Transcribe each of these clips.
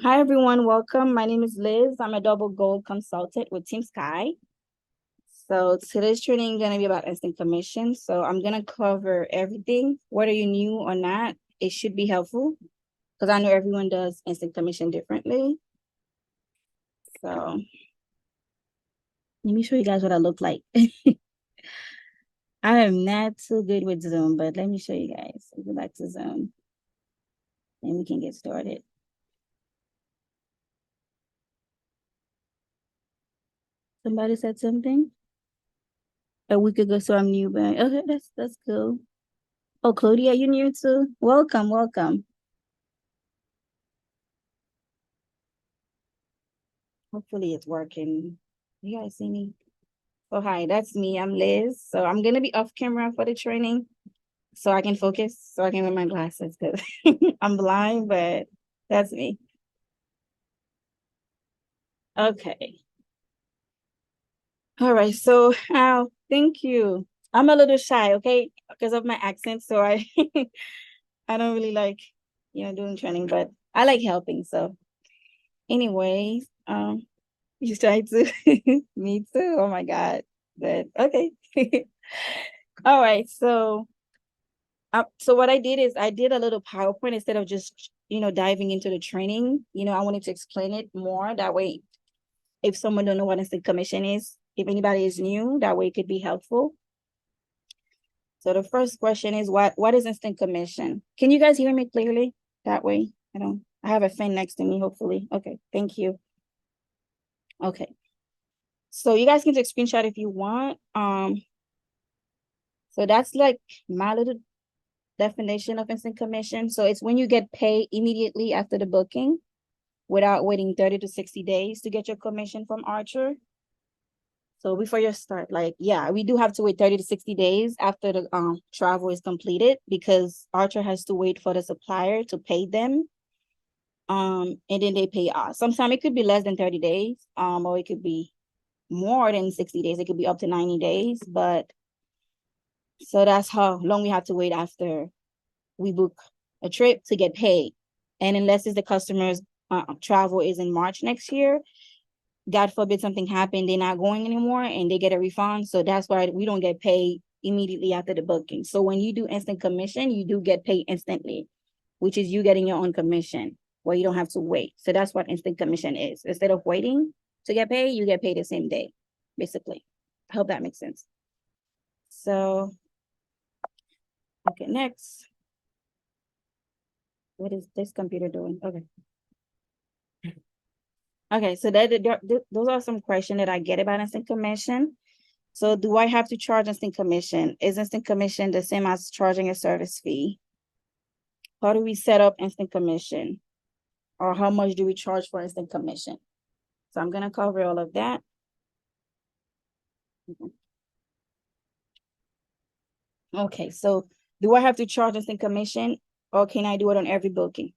Hi, everyone. Welcome. My name is Liz. I'm a double gold consultant with Team Sky. So today's training is going to be about instant commission. So I'm going to cover everything, whether you're new or not. It should be helpful because I know everyone does instant commission differently. So let me show you guys what I look like. I am not too good with Zoom, but let me show you guys. Go back to Zoom and we can get started. Somebody said something a week ago, so I'm new, but okay, that's cool. Oh, Claudia, you new too? Welcome, welcome. Hopefully it's working. You guys see me? Oh, hi, that's me. I'm Liz. So I'm gonna be off camera for the training so I can focus, so I can wear my glasses because I'm blind, but that's me. Okay. All right. So thank you. I'm a little shy, okay, because of my accent. So I I don't really like, doing training, but I like helping. So anyways, you try to me too. Oh my God. But okay. All right. So what I did is I did a little PowerPoint instead of just, diving into the training. I wanted to explain it more. That way, if someone don't know what instant commission is, if anybody is new, that way it could be helpful. So the first question is what is instant commission? Can you guys hear me clearly? That way, I have a fan next to me, hopefully. Okay, thank you. Okay. So you guys can take a screenshot if you want. So that's like my little definition of instant commission. So it's when you get paid immediately after the booking without waiting 30 to 60 days to get your commission from Archer. So before you start, we do have to wait 30 to 60 days after the travel is completed because Archer has to wait for the supplier to pay them. And then they pay us. Sometimes it could be less than 30 days, or it could be more than 60 days. It could be up to 90 days. But so that's how long we have to wait after we book a trip to get paid. And unless it's the customer's travel is in March next year, God forbid something happened, they're not going anymore and they get a refund. So that's why we don't get paid immediately after the booking. So when you do instant commission, you do get paid instantly, which is you getting your own commission where you don't have to wait. So that's what instant commission is. Instead of waiting to get paid, you get paid the same day, basically. I hope that makes sense. So, okay, next. What is this computer doing? Okay. Okay, so those are some questions that I get about instant commission. So do I have to charge instant commission? Is instant commission the same as charging a service fee? How do we set up instant commission? Or how much do we charge for instant commission? So I'm gonna cover all of that. Okay, so do I have to charge instant commission or can I do it on every booking?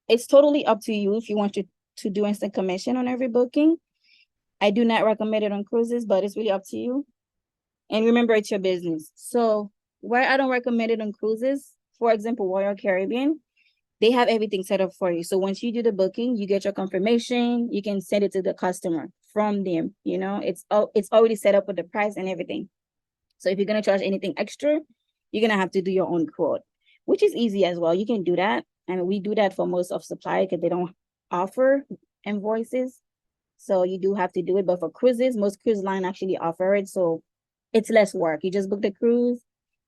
It's totally up to you if you want to do instant commission on every booking. I do not recommend it on cruises, but it's really up to you. And remember, it's your business. So why I don't recommend it on cruises, for example, Royal Caribbean, they have everything set up for you. So once you do the booking, you get your confirmation, you can send it to the customer from them. It's already set up with the price and everything. So if you're gonna charge anything extra, you're gonna have to do your own quote, which is easy as well. You can do that. And we do that for most of supply because they don't offer invoices. So you do have to do it. But for cruises, most cruise line actually offer it. So it's less work. You just book the cruise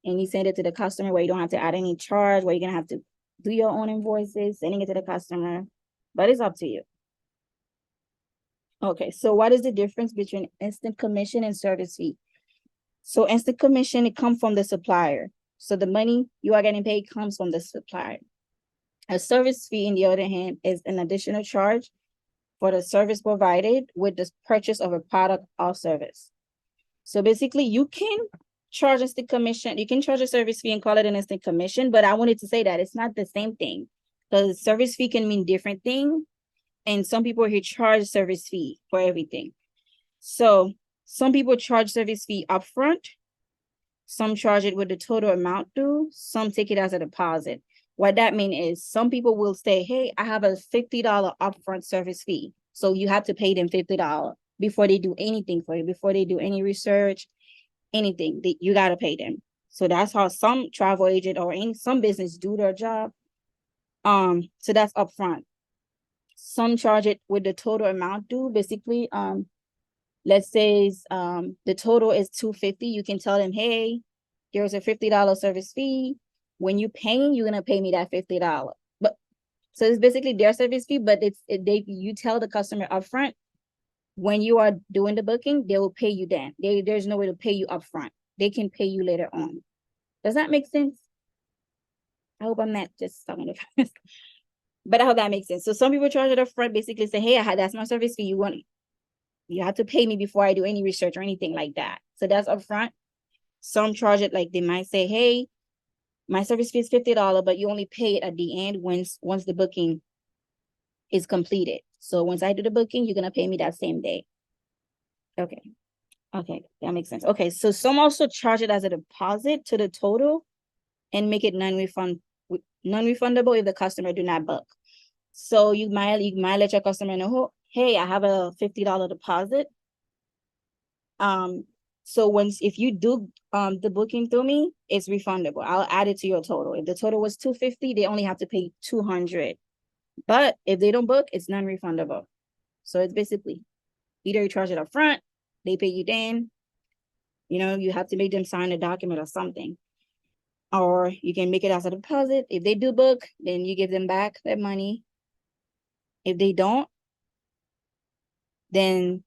and you send it to the customer where you don't have to add any charge, where you're gonna have to do your own invoices, sending it to the customer. But it's up to you. Okay, so what is the difference between instant commission and service fee? So instant commission, it comes from the supplier. So the money you are getting paid comes from the supplier. A service fee, on the other hand, is an additional charge for the service provided with the purchase of a product or service. So basically, you can charge instant commission. You can charge a service fee and call it an instant commission, but I wanted to say that it's not the same thing. The service fee can mean different things, and some people here charge service fee for everything. So some people charge service fee upfront. Some charge it with the total amount due. Some take it as a deposit. What that means is some people will say, hey, I have a $50 upfront service fee. So you have to pay them $50 before they do anything for you, before they do any research, anything, you got to pay them. So that's how some travel agent or some business do their job. So that's upfront. Some charge it with the total amount due. Basically, let's say the total is $250. You can tell them, hey, here's a $50 service fee. When you paying, you're gonna pay me that $50. But so it's basically their service fee, but you tell the customer upfront when you are doing the booking, they will pay you then. There's no way to pay you upfront. They can pay you later on. Does that make sense? I hope I'm not just talking about but I hope that makes sense. So some people charge it upfront, basically say, hey, that's my service fee. You have to pay me before I do any research or anything like that. So that's upfront. Some charge it like they might say, hey, my service fee is $50, but you only pay it at the end once the booking is completed. So once I do the booking, you're gonna pay me that same day. Okay. Okay, that makes sense. Okay, so some also charge it as a deposit to the total and make it non-refundable if the customer do not book. So you might let your customer know, hey, I have a $50 deposit. So if you do the booking through me, it's refundable. I'll add it to your total. If the total was $250, they only have to pay $200. But if they don't book, it's non-refundable. So it's basically either you charge it up front, they pay you then, you have to make them sign a document or something. Or you can make it as a deposit. If they do book, then you give them back their money. If they don't, then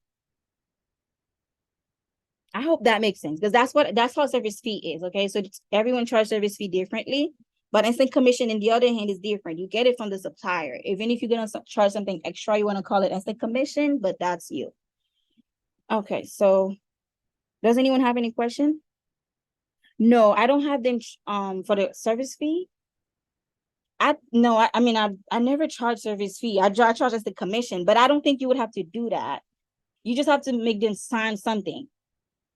I hope that makes sense, because that's how service fee is. Okay, so everyone charges service fee differently, but instant commission, in the other hand, is different. You get it from the supplier. Even if you're gonna charge something extra, you want to call it instant commission, but that's you. Okay, so does anyone have any question? No, I don't have them for the service fee. I mean, I never charge service fee. I charge as the commission, but I don't think you would have to do that. You just have to make them sign something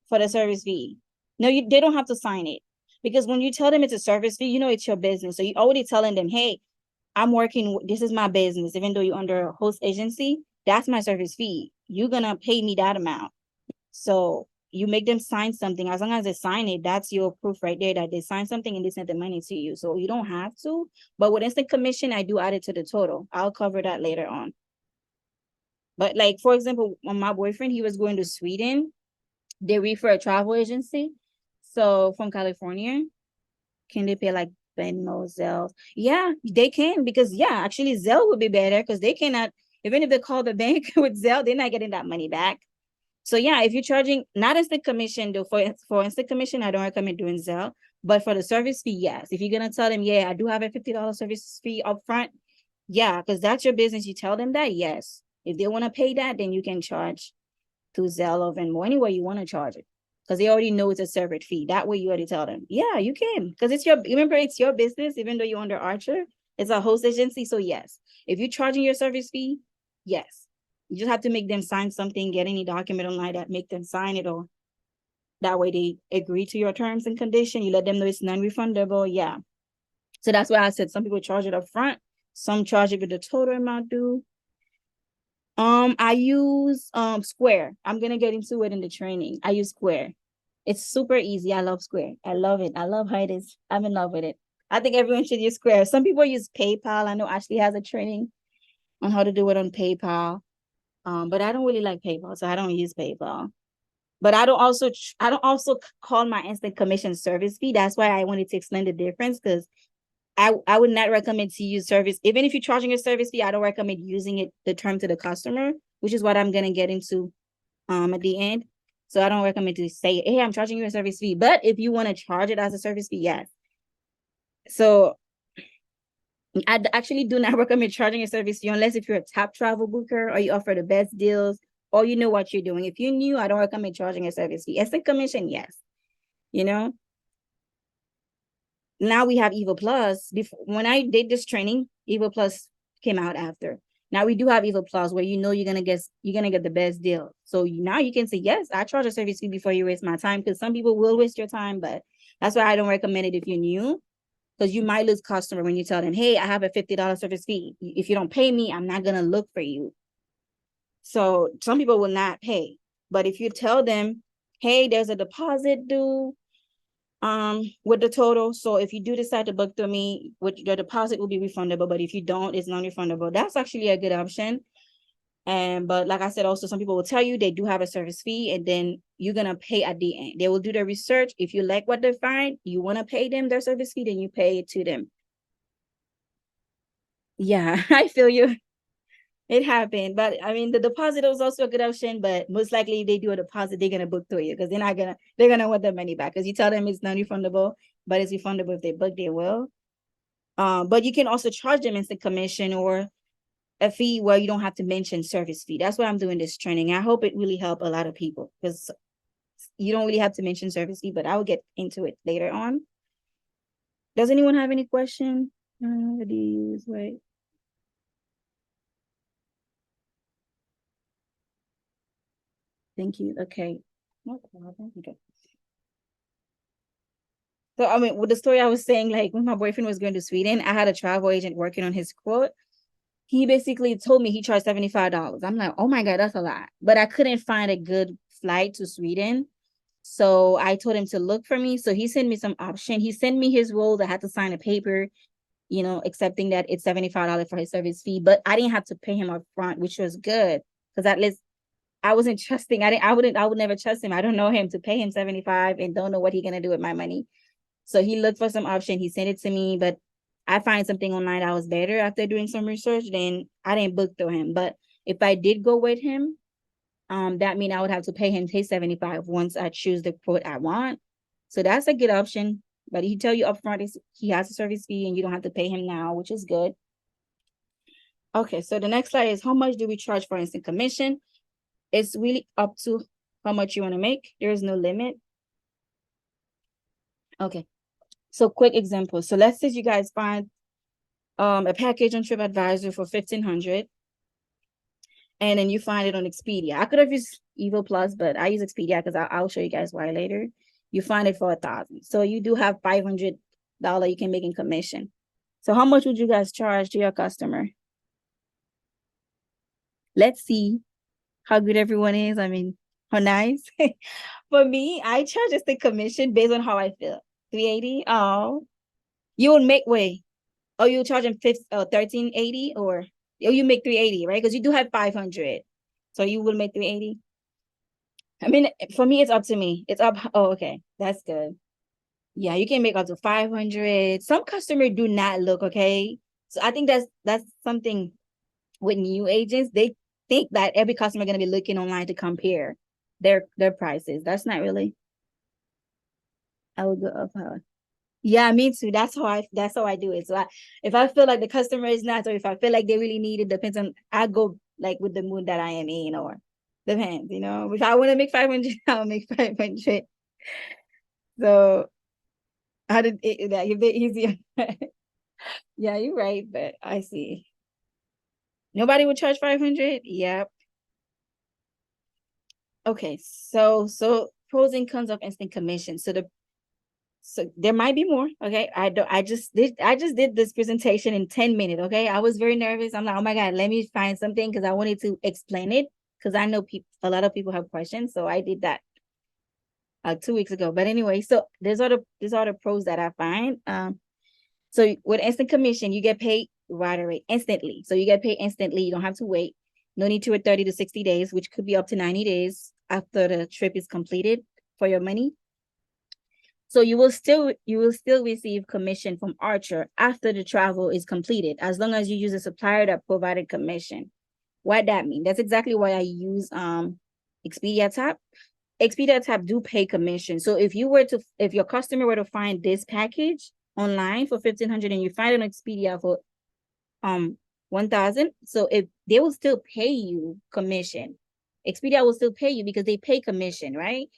for the service fee. No, they don't have to sign it, because when you tell them it's a service fee, it's your business. So you already telling them, hey, this is my business. Even though you're under a host agency, that's my service fee. You're gonna pay me that amount. So you make them sign something. As long as they sign it, that's your proof right there that they signed something and they sent the money to you. So you don't have to. But with instant commission, I do add it to the total. I'll cover that later on. But like, for example, when my boyfriend, he was going to Sweden, they refer a travel agency. So from California, can they pay like Venmo, Zelle? Yeah, they can, because actually Zelle would be better, because they cannot, even if they call the bank with Zelle, they're not getting that money back. So if you're charging not instant commission though, for instant commission, I don't recommend doing Zelle. But for the service fee, yes. If you're gonna tell them, I do have a $50 service fee up front, because that's your business. You tell them that, yes. If they want to pay that, then you can charge through Zelle or Venmo, anywhere you want to charge it, because they already know it's a separate fee. That way you already tell them, you can, because it's your business, even though you're under Archer, it's a host agency. So yes, if you're charging your service fee, yes. You just have to make them sign something, get any document online that make them sign it, or that way they agree to your terms and condition. You let them know it's non-refundable. Yeah. So that's why I said some people charge it up front. Some charge it with the total amount due. I use Square. I'm gonna get into it in the training. I use Square. It's super easy. I love Square. I love it. I love how it is. I'm in love with it. I think everyone should use Square. Some people use PayPal. I know Ashley has a training on how to do it on PayPal. But I don't really like PayPal, so I don't use PayPal. But I don't also call my instant commission service fee. That's why I wanted to explain the difference, because I would not recommend to use service. Even if you're charging a service fee, I don't recommend using the term to the customer, which is what I'm gonna get into at the end. So I don't recommend to say, hey, I'm charging you a service fee. But if you want to charge it as a service fee, yes. So I actually do not recommend charging a service fee unless if you're a top travel booker or you offer the best deals or you know what you're doing. If you're new, I don't recommend charging a service fee. Instant commission, yes. Now we have Evo Plus. When I did this training, Evo Plus came out after. Now we do have Evo Plus, where you're gonna get the best deal. So now you can say, yes, I charge a service fee before you waste my time, because some people will waste your time, but that's why I don't recommend it if you're new. because you might lose customer when you tell them, hey, I have a $50 service fee. If you don't pay me, I'm not gonna look for you. So some people will not pay. But if you tell them, hey, there's a deposit due with the total. So if you do decide to book through me, with your deposit will be refundable. But if you don't, it's non-refundable. That's actually a good option. And but like I said, also some people will tell you they do have a service fee, and then you're gonna pay at the end. They will do the research. If you like what they find, you want to pay them their service fee, then you pay it to them. Yeah, I feel you. It happened, but I mean the deposit was also a good option. But most likely, if they do a deposit, they're gonna book through you because they're gonna want their money back because you tell them it's non-refundable, but it's refundable if they book. They will. But you can also charge them instant commission or a fee where you don't have to mention service fee. That's why I'm doing this training. I hope it really help a lot of people because you don't really have to mention service fee, but I will get into it later on. Does anyone have any question? What do you use? Wait. Thank you. Okay. No problem. Okay. So I mean, with the story I was saying, like when my boyfriend was going to Sweden, I had a travel agent working on his quote. He basically told me he charged $75. I'm like, oh my God, that's a lot. But I couldn't find a good flight to Sweden. So I told him to look for me. So he sent me some option. He sent me his rules. I had to sign a paper, accepting that it's $75 for his service fee. But I didn't have to pay him up front, which was good. Because at least I wasn't trusting. I would never trust him. I don't know him to pay him 75 and don't know what he's gonna do with my money. So he looked for some option. He sent it to me, but I find something online that was better after doing some research. Then I didn't book through him. But if I did go with him, that means I would have to pay him his 75 once I choose the quote I want. So that's a good option. But he tell you upfront he has a service fee and you don't have to pay him now, which is good. Okay, so the next slide is how much do we charge for instant commission? It's really up to how much you want to make. There is no limit. Okay, so quick example. So let's say you guys find a package on TripAdvisor for 1,500, and then you find it on Expedia. I could have used Evo Plus, but I use Expedia because I'll show you guys why later. You find it for 1,000, so you do have $500 you can make in commission. So how much would you guys charge to your customer? Let's see how good everyone is. I mean, how nice. For me, I charge just the commission based on how I feel. 380. Oh, you would make way. Oh, you charge them 1380 or you make 380, right? Because you do have 500. So you will make 380. I mean, for me, it's up to me. It's up. Oh, okay. That's good. Yeah, you can make up to 500. Some customers do not look, okay. So I think that's something with new agents. They think that every customer gonna be looking online to compare their prices. That's not really. I would go up. Yeah, me too. That's how I do it. So if I feel like the customer is not, or if I feel like they really need it, depends on I go like with the mood that I am in, or depends. If I want to make 500, I'll make 500. So how did it that if they easier? Yeah, you're right, but I see. Nobody would charge 500. Yep. Okay, so pros and cons of instant commission. So there might be more. Okay. I just did this presentation in 10 minutes. Okay. I was very nervous. I'm like, oh my God, let me find something because I wanted to explain it because I know a lot of people have questions. So I did that 2 weeks ago. But anyway, so these are the pros that I find. So with instant commission, you get paid right away, instantly. So you get paid instantly. You don't have to wait. No need to wait 30 to 60 days, which could be up to 90 days after the trip is completed for your money. So you will still receive commission from Archer after the travel is completed, as long as you use a supplier that provided commission. What that mean? That's exactly why I use Expedia Tap. Expedia Tap do pay commission. So if your customer were to find this package online for 1,500 and you find it on Expedia for 1,000, so if they will still pay you commission. Expedia will still pay you because they pay commission, right?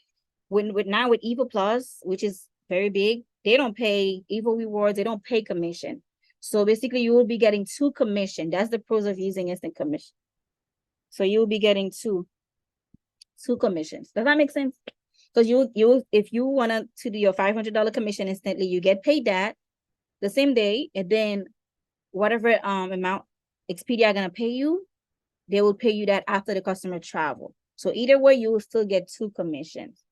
Now with Evo Plus, which is very big, they don't pay Evo Rewards, they don't pay commission. So basically you will be getting 2 commission. That's the pros of using instant commission. So you will be getting two commissions. Does that make sense? Because if you want to do your $500 commission instantly, you get paid that. the same day, and then whatever amount Expedia gonna pay you, they will pay you that after the customer travel. So either way, you will still get 2 commissions.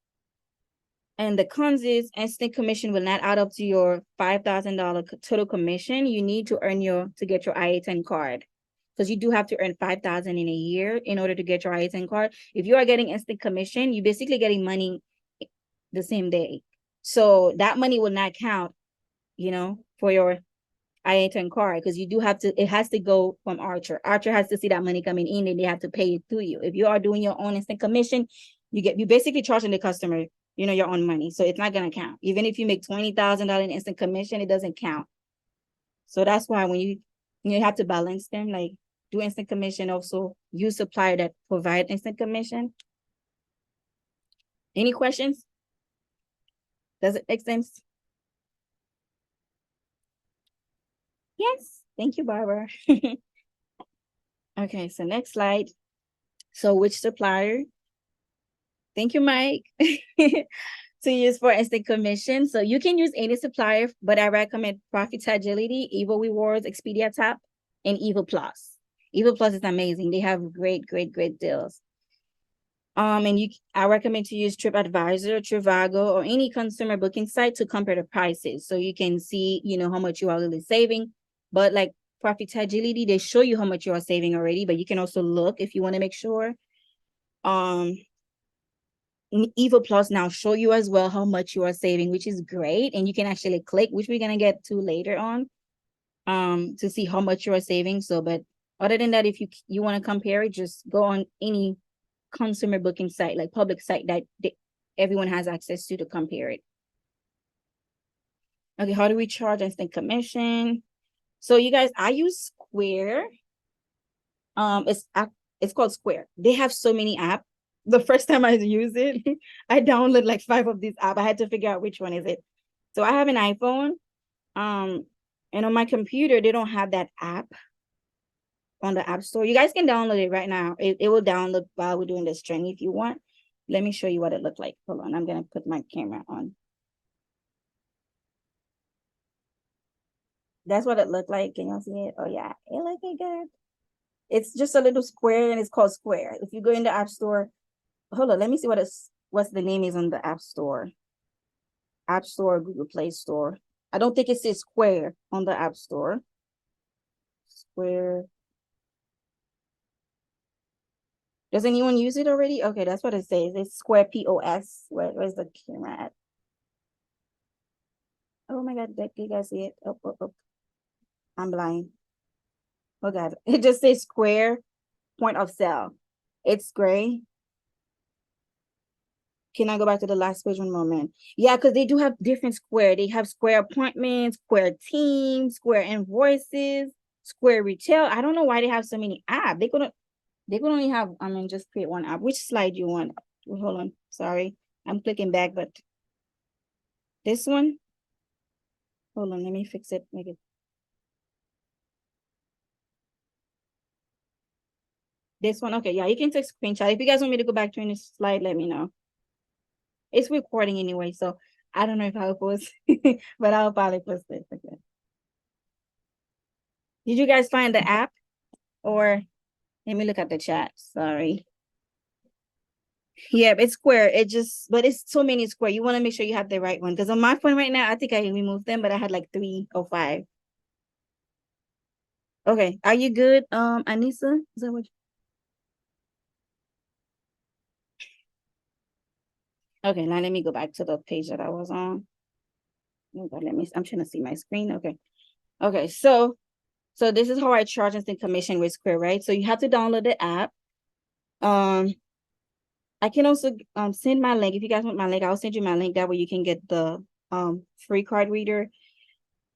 And the cons is instant commission will not add up to your $5,000 total commission. You need to earn to get your IA-10 card, because you do have to earn 5,000 in a year in order to get your IA-10 card. If you are getting instant commission, you're basically getting money the same day. So that money will not count, for your IA-10 card, because you do have to, it has to go from Archer. Archer has to see that money coming in, and they have to pay it to you. If you are doing your own instant commission, you basically charging the customer, your own money. So it's not gonna count. Even if you make $20,000 in instant commission, it doesn't count. So that's why when you have to balance them, like do instant commission, also use supplier that provide instant commission. Any questions? Does it make sense? Yes. Thank you, Barbara. Okay, so next slide. So which supplier? Thank you, Mike. To use for instant commission. So you can use any supplier, but I recommend Profit Agility, Evo Rewards, Expedia Tap, and Evo Plus. Evo Plus is amazing. They have great deals. And I recommend to use TripAdvisor, Trivago, or any consumer booking site to compare the prices. So you can see, how much you are really saving. But like Profit Agility, they show you how much you are saving already, but you can also look if you want to make sure. Evo Plus now show you as well how much you are saving, which is great. And you can actually click, which we're going to get to later on, to see how much you are saving. So, but other than that, if you want to compare it, just go on any consumer booking site, like public site that everyone has access to compare it. Okay, how do we charge instant commission? So you guys, I use Square. It's called Square. They have so many apps. The first time I used it, I downloaded like 5 of these apps. I had to figure out which one is it. So I have an iPhone, and on my computer, they don't have that app on the App Store. You guys can download it right now. It will download while we're doing this training if you want. Let me show you what it looked like. Hold on, I'm gonna put my camera on. That's what it looked like. Can y'all see it? Oh yeah, it looked good. It's just a little square, and it's called Square. If you go in the App Store, hold on, let me see what's the name is on the App Store. App Store, Google Play Store. I don't think it says Square on the App Store. Square. Does anyone use it already? Okay, that's what it says. It's Square POS. Where's the camera at? Oh my God, you guys see it? Oh. I'm blind. Oh God, it just says Square point of sale. It's gray. Can I go back to the last page one moment? Yeah, because they do have different Square. They have Square appointments, Square teams, Square invoices, Square retail. I don't know why they have so many apps. They could only have, just create one app. Which slide you want? Hold on. Sorry. I'm clicking back, but this one? Hold on, let me fix it. Make it. This one? Okay, yeah, you can take a screenshot. If you guys want me to go back to this slide, let me know. It's recording anyway, so I don't know if I'll post, but I'll probably post it. Okay. Did you guys find the app? Or let me look at the chat. Sorry. Yeah, it's Square. But it's so many Square. You want to make sure you have the right one. Because on my phone right now, I think I removed them, but I had like 3 or 5. Okay. Are you good, Anissa? Is that what Okay, now let me go back to the page that I was on. Okay, I'm trying to see my screen. Okay, so this is how I charge instant commission with Square, right? So you have to download the app. I can also send my link. If you guys want my link, I'll send you my link. That way you can get the free card reader.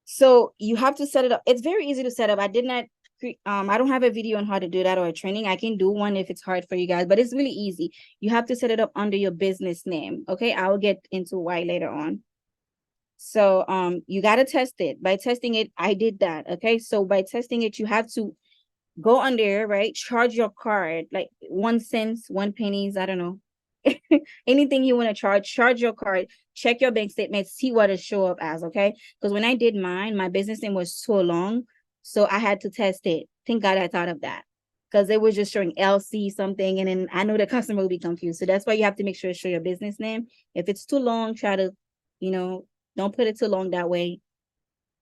So you have to set it up. It's very easy to set up. I don't have a video on how to do that or a training. I can do one if it's hard for you guys, but it's really easy. You have to set it up under your business name. Okay, I'll get into why later on. So you got to test it. By testing it, I did that. Okay, so by testing it, you have to go on there, right? Charge your card like 1 cent, 1 pennies, I don't know. Anything you want to charge your card, check your bank statement, see what it show up as, okay? Because when I did mine, my business name was so long, so I had to test it. Thank God I thought of that, because it was just showing LC something, and then I know the customer will be confused. So that's why you have to make sure to show your business name. If it's too long, try to, don't put it too long. That way,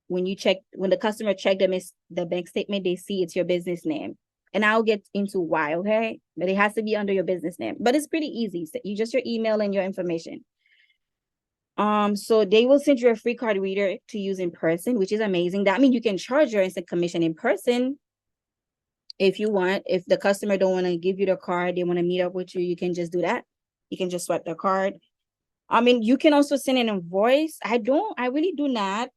when the customer check the bank statement, they see it's your business name. And I'll get into why, okay? But it has to be under your business name. But it's pretty easy. So you just your email and your information. So they will send you a free card reader to use in person, which is amazing. That means you can charge your instant commission in person if you want. If the customer don't want to give you the card, they want to meet up with you, you can just do that. You can just swipe the card. I mean, you can also send an invoice. I really do not.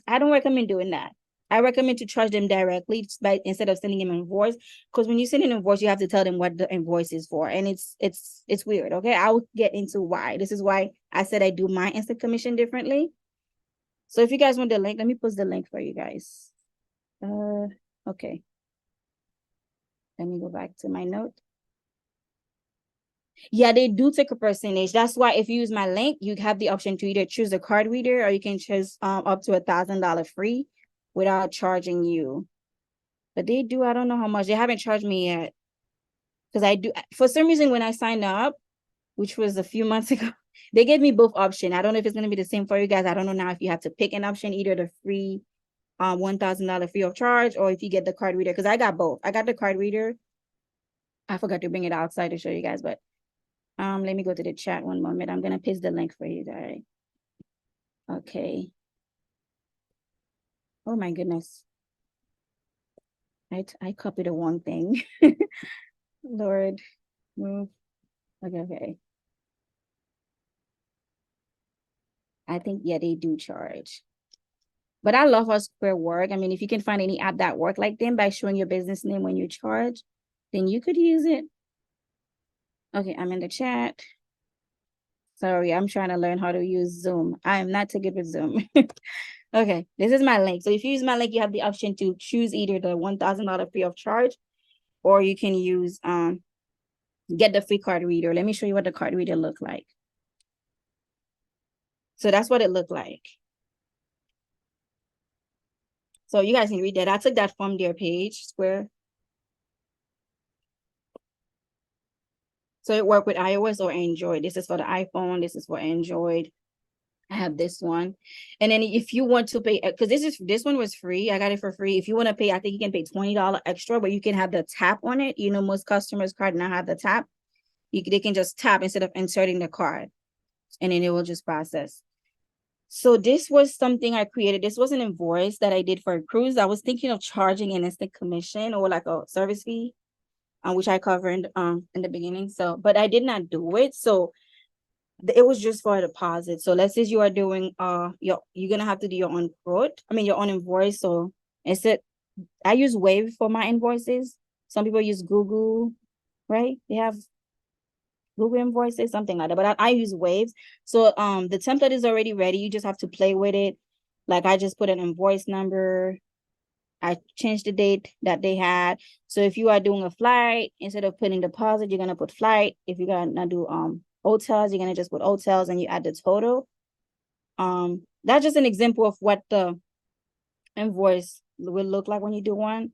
I don't recommend doing that. I recommend to charge them directly instead of sending them an invoice. Because when you send an invoice, you have to tell them what the invoice is for. And it's weird. Okay. I'll get into why. This is why I said I do my instant commission differently. So if you guys want the link, let me post the link for you guys. Okay. Let me go back to my note. Yeah, they do take a percentage. That's why if you use my link, you have the option to either choose a card reader or you can choose up to $1,000 free without charging you. But they do, I don't know how much. They haven't charged me yet. Because I do, for some reason, when I signed up, which was a few months ago, they gave me both options. I don't know if it's going to be the same for you guys. I don't know now if you have to pick an option, either the free $1,000 free of charge, or if you get the card reader. Because I got both. I got the card reader. I forgot to bring it outside to show you guys, but let me go to the chat one moment. I'm gonna paste the link for you guys. Okay. Oh my goodness. I copied the wrong thing. Lord, move. Okay. I think, yeah, they do charge. But I love how Square work. I mean, if you can find any app that work like them by showing your business name when you charge, then you could use it. Okay, I'm in the chat. Sorry, I'm trying to learn how to use Zoom. I am not too good with Zoom. Okay, this is my link. So if you use my link, you have the option to choose either the $1,000 free of charge, or you can use get the free card reader. Let me show you what the card reader look like. So that's what it looked like. So you guys can read that. I took that from their page, Square. So it worked with iOS or Android. This is for the iPhone. This is for Android. I have this one. And then if you want to pay, because this one was free. I got it for free. If you want to pay, I think you can pay $20 extra, but you can have the tap on it. You know, most customers' card now have the tap. They can just tap instead of inserting the card, and then it will just process. So this was something I created. This was an invoice that I did for a cruise. I was thinking of charging an instant commission or like a service fee, which I covered in the beginning. So, but I did not do it. So it was just for a deposit. So let's say you are doing you're gonna have to do your own quote. I mean your own invoice. So instead, I use Wave for my invoices. Some people use Google, right? They have Google invoices, something like that. But I use Waves. So the template is already ready. You just have to play with it. Like I just put an invoice number. I changed the date that they had. So if you are doing a flight, instead of putting deposit, you're gonna put flight. If you're gonna do hotels, you're gonna just put hotels and you add the total. That's just an example of what the invoice will look like when you do one.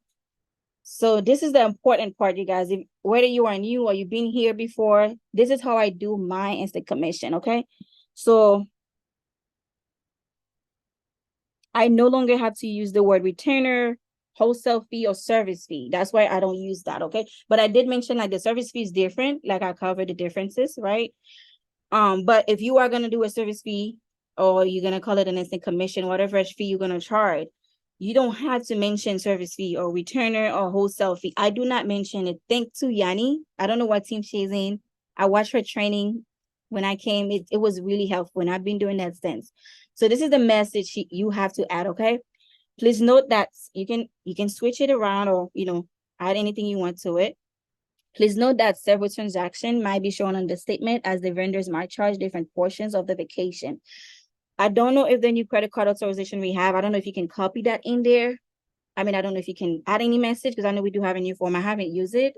So this is the important part, you guys. Whether you are new or you've been here before, this is how I do my instant commission, okay? So I no longer have to use the word retainer, wholesale fee, or service fee. That's why I don't use that, okay? But I did mention like the service fee is different, like I covered the differences, right? But if you are gonna do a service fee or you're gonna call it an instant commission, whatever fee you're gonna charge, you don't have to mention service fee or returner or wholesale fee. I do not mention it. Thanks to Yanni. I don't know what team she's in. I watched her training when I came. It was really helpful, and I've been doing that since. So this is the message you have to add, okay? Please note that you can switch it around or add anything you want to it. Please note that several transactions might be shown on the statement as the vendors might charge different portions of the vacation. I don't know if the new credit card authorization we have, I don't know if you can copy that in there. I mean, I don't know if you can add any message because I know we do have a new form. I haven't used it.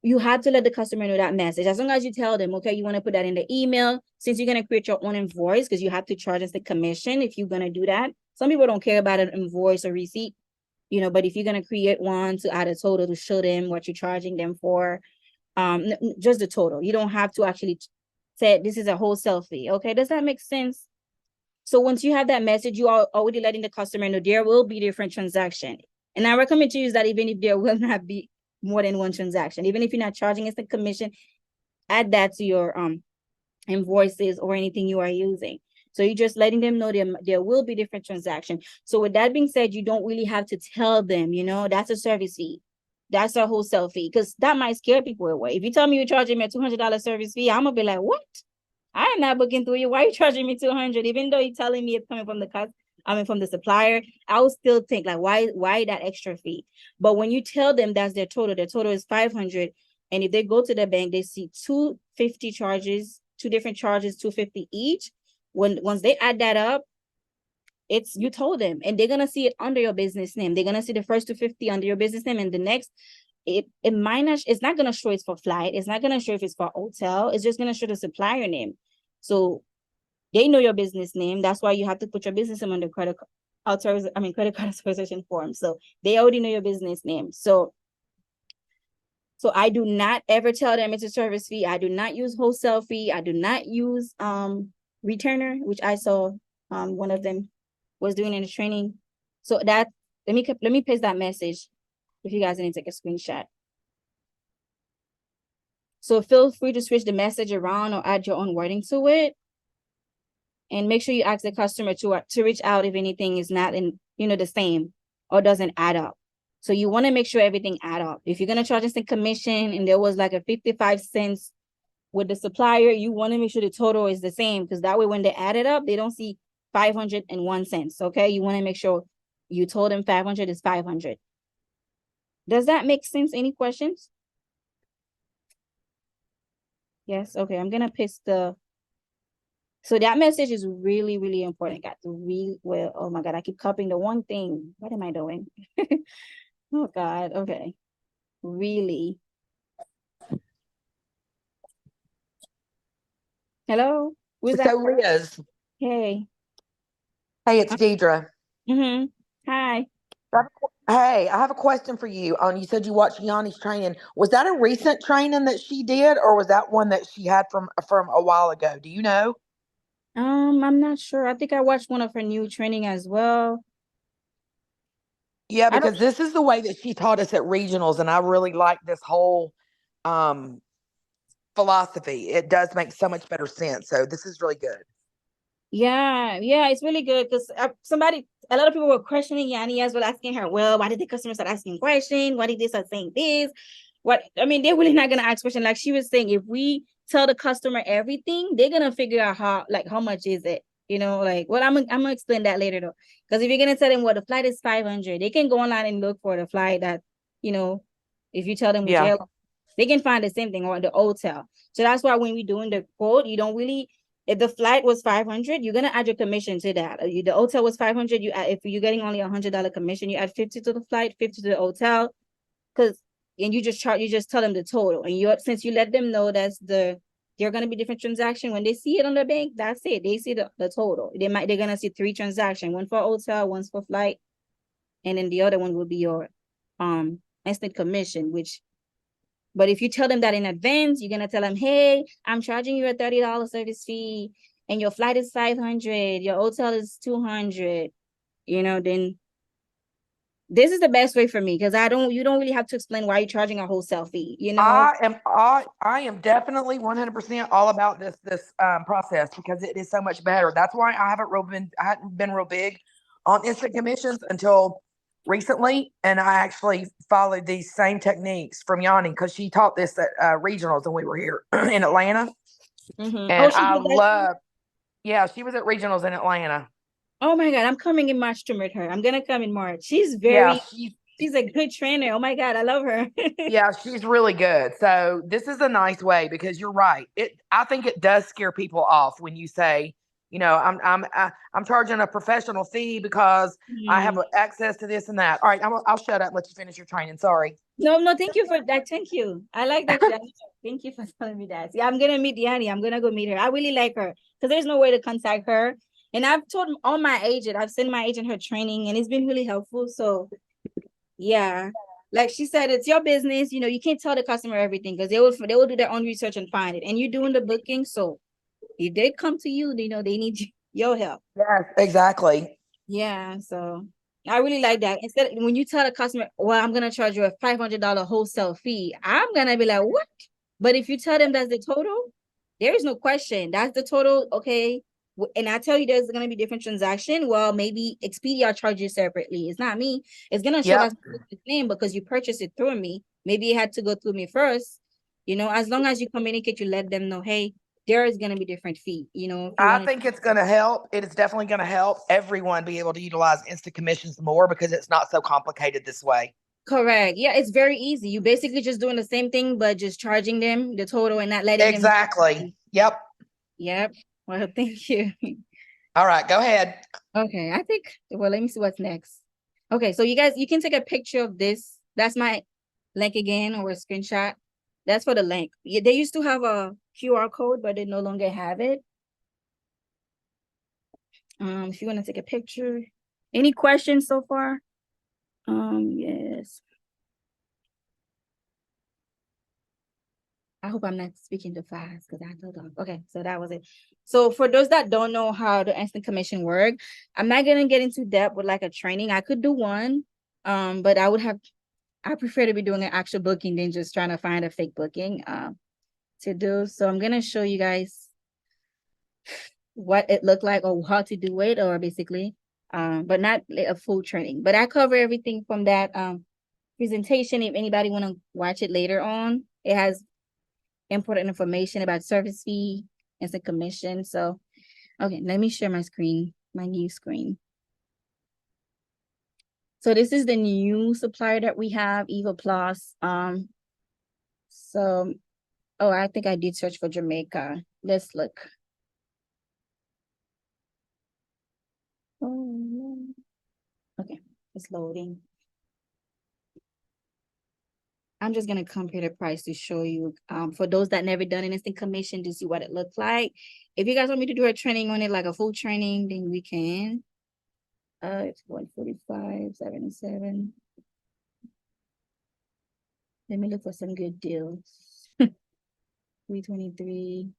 you have to let the customer know that message. As long as you tell them, okay, you want to put that in the email, since you're going to create your own invoice, because you have to charge us the commission if you're going to do that. Some people don't care about an invoice or receipt, but if you're going to create one to add a total to show them what you're charging them for, just the total. You don't have to actually say this is a wholesale fee. Okay, does that make sense? So once you have that message, you are already letting the customer know there will be different transaction. And I recommend to use that even if there will not be more than one transaction. Even if you're not charging us the commission, add that to your invoices or anything you are using. So you're just letting them know there will be different transactions. So with that being said, you don't really have to tell them, that's a service fee. That's a wholesale fee, because that might scare people away. If you tell me you're charging me a $200 service fee, I'm gonna be like, what? I am not booking through you. Why are you charging me 200? Even though you're telling me it's coming from from the supplier, I will still think like, why that extra fee? But when you tell them that's their total is 500. And if they go to the bank, they see 250 charges, two different charges, 250 each. Once they add that up, you told them, and they're gonna see it under your business name. They're gonna see the first 250 under your business name, and the next, it's not gonna show it's for flight. It's not gonna show if it's for hotel. It's just gonna show the supplier name. So they know your business name. That's why you have to put your business name on the credit card authorization form. So they already know your business name. So I do not ever tell them it's a service fee. I do not use wholesale fee. I do not use returner, which I saw one of them was doing in the training. So that let me paste that message if you guys need to take a screenshot. So feel free to switch the message around or add your own wording to it. And make sure you ask the customer to reach out if anything is not in, the same or doesn't add up. So you want to make sure everything add up. If you're going to charge us a commission and there was like a 55 cents with the supplier, you want to make sure the total is the same, because that way when they add it up, they don't see 501 cents. Okay. You want to make sure you told them 500 is 500. Does that make sense? Any questions? Yes. Okay. I'm going to paste so that message is really, really important. Got to read well. Oh my God, I keep copying the one thing. What am I doing? Oh God. Okay. Really. Hello? Who's that? So Liz, Hey. hey, it's Deidre. Mm-hmm. Hi. Hey, I have a question for you. You said you watched Yanni's training. Was that a recent training that she did, or was that one that she had from a while ago? Do you know? I'm not sure. I think I watched one of her new training as well. Yeah, I don't because this is the way that she taught us at regionals, and I really like this whole um, philosophy. It does make so much better sense. So this is really good. Yeah, it's really good because a lot of people were questioning Yanni as well, asking her, well, why did the customers start asking questions? Why did they start saying this? They're really not gonna ask questions. Like she was saying, if we tell the customer everything, they're gonna figure out how much is it, I'm gonna explain that later though. Because if you're gonna tell them the flight is 500, they can go online and look for the flight that, you know, if you tell them which Yeah. airline, they can find the same thing or the hotel. So that's why when we're doing the quote, you don't really, if the flight was 500, you're gonna add your commission to that. The hotel was 500. If you're getting only $100 commission, you add 50 to the flight, 50 to the hotel, and you just tell them the total. And since you let them know there are gonna be different transactions when they see it on the bank. That's it. They see the total. They're gonna see 3 transactions: one for hotel, one's for flight, and then the other one will be your instant commission, but if you tell them that in advance, you're gonna tell them, hey, I'm charging you a $30 service fee, and your flight is 500, your hotel is 200, then this is the best way for me, because you don't really have to explain why you're charging a wholesale fee. I am definitely 100% all about this process because it is so much better. That's why I hadn't been real big on instant commissions until recently, and I actually followed these same techniques from Yanni because she taught this at regionals, and we were here in Atlanta, Mm-hmm. Oh, and she I did that too? love. Yeah, she was at regionals in Atlanta. Oh my God, I'm coming in March to meet her. I'm gonna come in March. Yeah, She's a good trainer. Oh my God, I love her. Yeah, she's really good. So this is a nice way because you're right. I think it does scare people off when you say, I'm charging a professional fee because I have access to this and that. All right, I'll shut up and let you finish your training. Sorry. No, thank you for that. Thank you. I like that. Thank you for telling me that. Yeah, I'm gonna meet Yanni. I'm gonna go meet her. I really like her because there's no way to contact her. And I've told all my agent, I've sent my agent her training, and it's been really helpful. So yeah, like she said, it's your business. You can't tell the customer everything because they will do their own research and find it. And you're doing the booking, so if they come to you, they need your help. Yes, exactly. Yeah, so I really like that. Instead, when you tell the customer, well, I'm gonna charge you a $500 wholesale fee, I'm gonna be like, what? But if you tell them that's the total, there is no question. That's the total, okay. And I tell you there's gonna be different transaction. Well, maybe Expedia charges separately. It's not me. It's gonna show Yep. that's the name because you purchased it through me. Maybe it had to go through me first. As long as you communicate, you let them know, hey, there is gonna be different fee. If you I want to. think it's going to help. It is definitely going to help everyone be able to utilize instant commissions more because it's not so complicated this way. Correct. Yeah, it's very easy. You basically just doing the same thing, but just charging them the total and not letting them. Exactly. Yep. Yep. Well, thank you. All right, go ahead. Okay, well, let me see what's next. Okay, so you guys, you can take a picture of this. That's my link again, or a screenshot. That's for the link. Yeah, they used to have a QR code, but they no longer have it. If you want to take a picture. Any questions so far? Yes. I hope I'm not speaking too fast because I told them. Okay, so that was it. So for those that don't know how the instant commission work, I'm not gonna get into depth with like a training. I could do one, but I prefer to be doing an actual booking than just trying to find a fake booking to do. So I'm gonna show you guys what it looked like or how to do it, or basically, but not like a full training. But I cover everything from that presentation. If anybody want to watch it later on, it has important information about service fee, instant commission. So, okay, let me share my screen, my new screen. So this is the new supplier that we have, Eva Plus. So, oh, I think I did search for Jamaica. Let's look. Oh, no. Okay, it's loading. I'm just gonna compare the price to show you. For those that never done an instant commission to see what it looks like. If you guys want me to do a training on it, like a full training, then we can. It's 145.77. Let me look for some good deals. 323.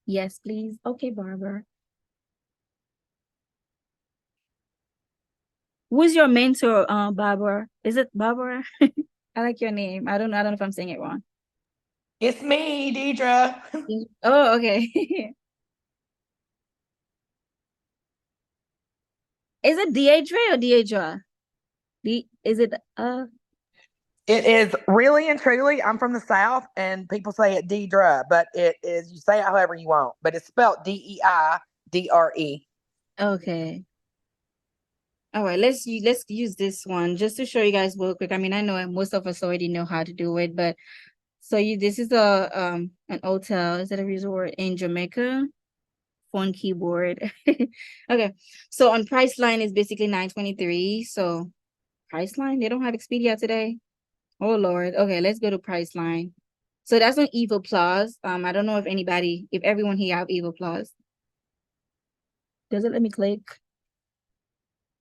Yes, please. Okay, Barbara. Who's your mentor, Barbara? Is it Barbara? I like your name. I don't know if I'm saying it wrong. It's me, Deidre. Oh, okay. Is it Deidre or Deidre? Is it It is really and truly, I'm from the South and people say it Deidre, but it is, you say it however you want, but it's spelled Deidre. okay. All right, let's use this one just to show you guys real quick. I mean, I know most of us already know how to do it, but so this is an hotel. Is it a resort in Jamaica? Phone keyboard. Okay, so on Priceline is basically 923. So Priceline, they don't have Expedia today. Oh Lord. Okay, let's go to Priceline. So that's on Eva Plus. I don't know if everyone here have Eva Plus. Does it let me click?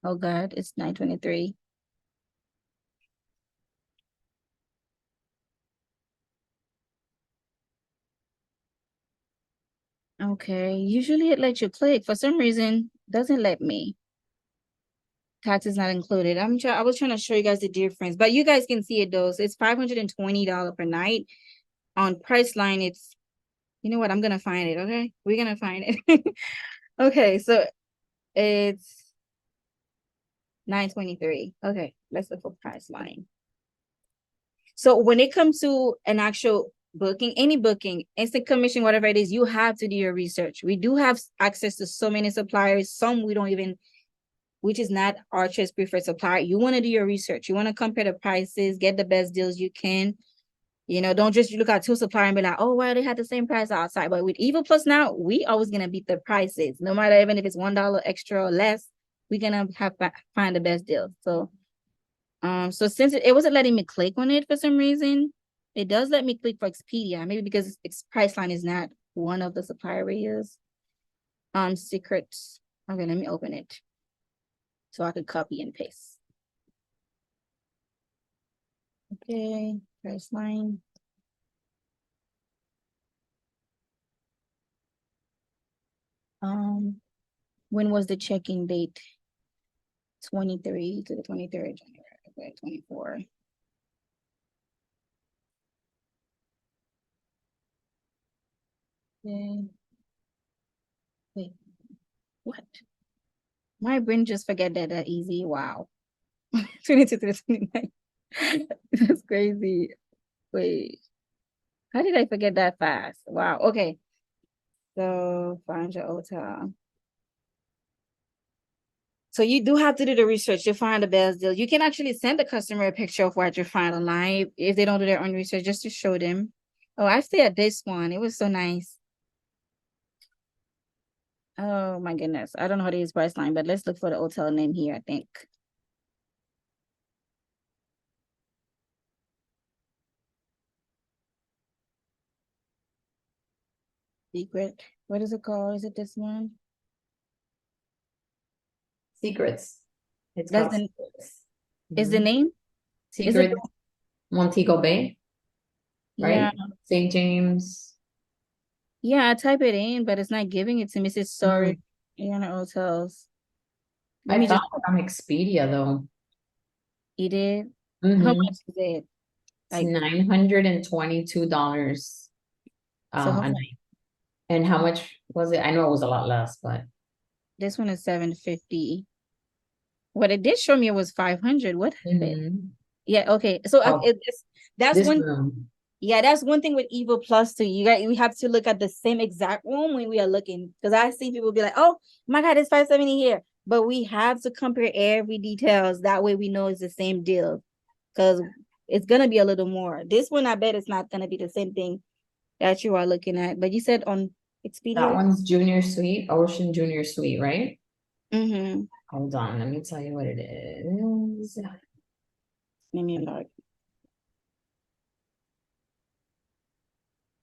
Oh God, it's 923. Okay, usually it lets you click. For some reason, doesn't let me. Tax is not included. I was trying to show you guys the difference, but you guys can see it though. So it's $520 per night. On Priceline, it's, you know what? I'm gonna find it. Okay, we're gonna find it. Okay, so it's 923. Okay, let's look for Priceline. So when it comes to an actual booking, any booking, instant commission, whatever it is, you have to do your research. We do have access to so many suppliers. Some we don't even, which is not Archer's preferred supplier. You want to do your research. You want to compare the prices, get the best deals you can. You know, don't just look at two supplier and be like, oh, well, they had the same price outside. But with Evo Plus now, we always gonna beat the prices, no matter even if it's $1 extra or less. We're gonna find the best deal. So, so since it wasn't letting me click on it for some reason, it does let me click for Expedia. Maybe because Priceline is not one of the supplier we use. Secrets. Okay, let me open it so I could copy and paste. Okay, Priceline. When was the check-in date? 23 to the 23rd January. Okay, 24. Okay. Wait, what? My brain just forget that easy. Wow. 22 to the 29. That's crazy. Wait, how did I forget that fast? Wow. Okay. So find your hotel. So you do have to do the research to find the best deal. You can actually send the customer a picture of what you find online if they don't do their own research, just to show them. Oh, I stayed at this one. It was so nice. Oh my goodness. I don't know how to use Priceline, but let's look for the hotel name here, I think. Secret. What is it called? Is it this one? Secrets. It's That's called the Secrets. is the Mhm. name? Is it Secret Montego Bay, yeah. right? St. James. Yeah, I type it in, but it's not giving it to me. It says sorry. Mm. You're hotels. Let I me found just it on Expedia though. eat it. How Mm-hmm. much is it? It's Like $922 so how a much? night. And how much was it? I know it was a lot less, but This one is 750. What it did show me it was 500. What happened? Mhm. Yeah, okay. So Oh, that's this one. room. Yeah, that's one thing with Evo Plus too. We have to look at the same exact room when we are looking. Because I see people be like, oh my God, it's 570 here. But we have to compare every details. That way we know it's the same deal. Because it's gonna be a little more. This one, I bet it's not gonna be the same thing that you are looking at. But you said on That Expedia? one's Junior Suite, Ocean Junior Suite, right? Mm-hmm. Hold on, let me tell you what it is. Let me look.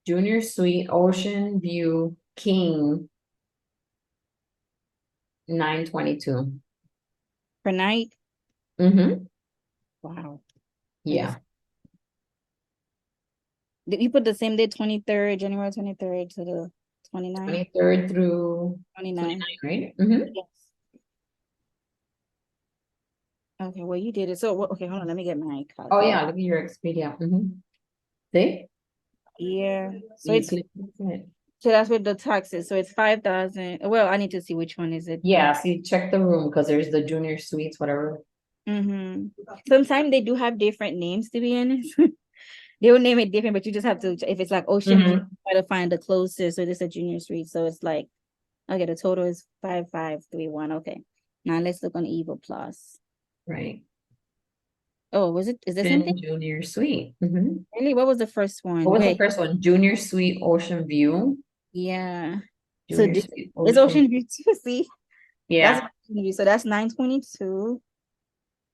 Junior Suite, Ocean View, King, 922. Per night? Mm-hmm. Wow. Yeah. Did you put the same day, 23rd, January 23rd to the 29th? 23rd through 29. 29th, right? Mm-hmm. Yes. Okay, well, you did it. So, okay, hold on. Let me get my Oh calculator. yeah, look at your Expedia. Mm-hmm. See? Yeah. So You it's click it. so that's with the taxes. So it's 5,000. Well, I need to see which one is it. Yeah, see, check the room because there's the junior suites, whatever. Mm-hmm. Sometimes they do have different names, to be honest. They will name it different, but you just have to, if it's like Ocean View, Mm-hmm. try to find the closest. So this is a junior suite. So it's like, okay, the total is 5,531. Okay. Now let's look on Evo Plus. Right. Oh, is there something? Junior suite. Mm-hmm. Really? What was the first one? What was the Wait, first one? Junior suite, Ocean View. yeah. So Junior this suite, is Ocean. Ocean View too. See, that's Yeah. Ocean View. So that's 922.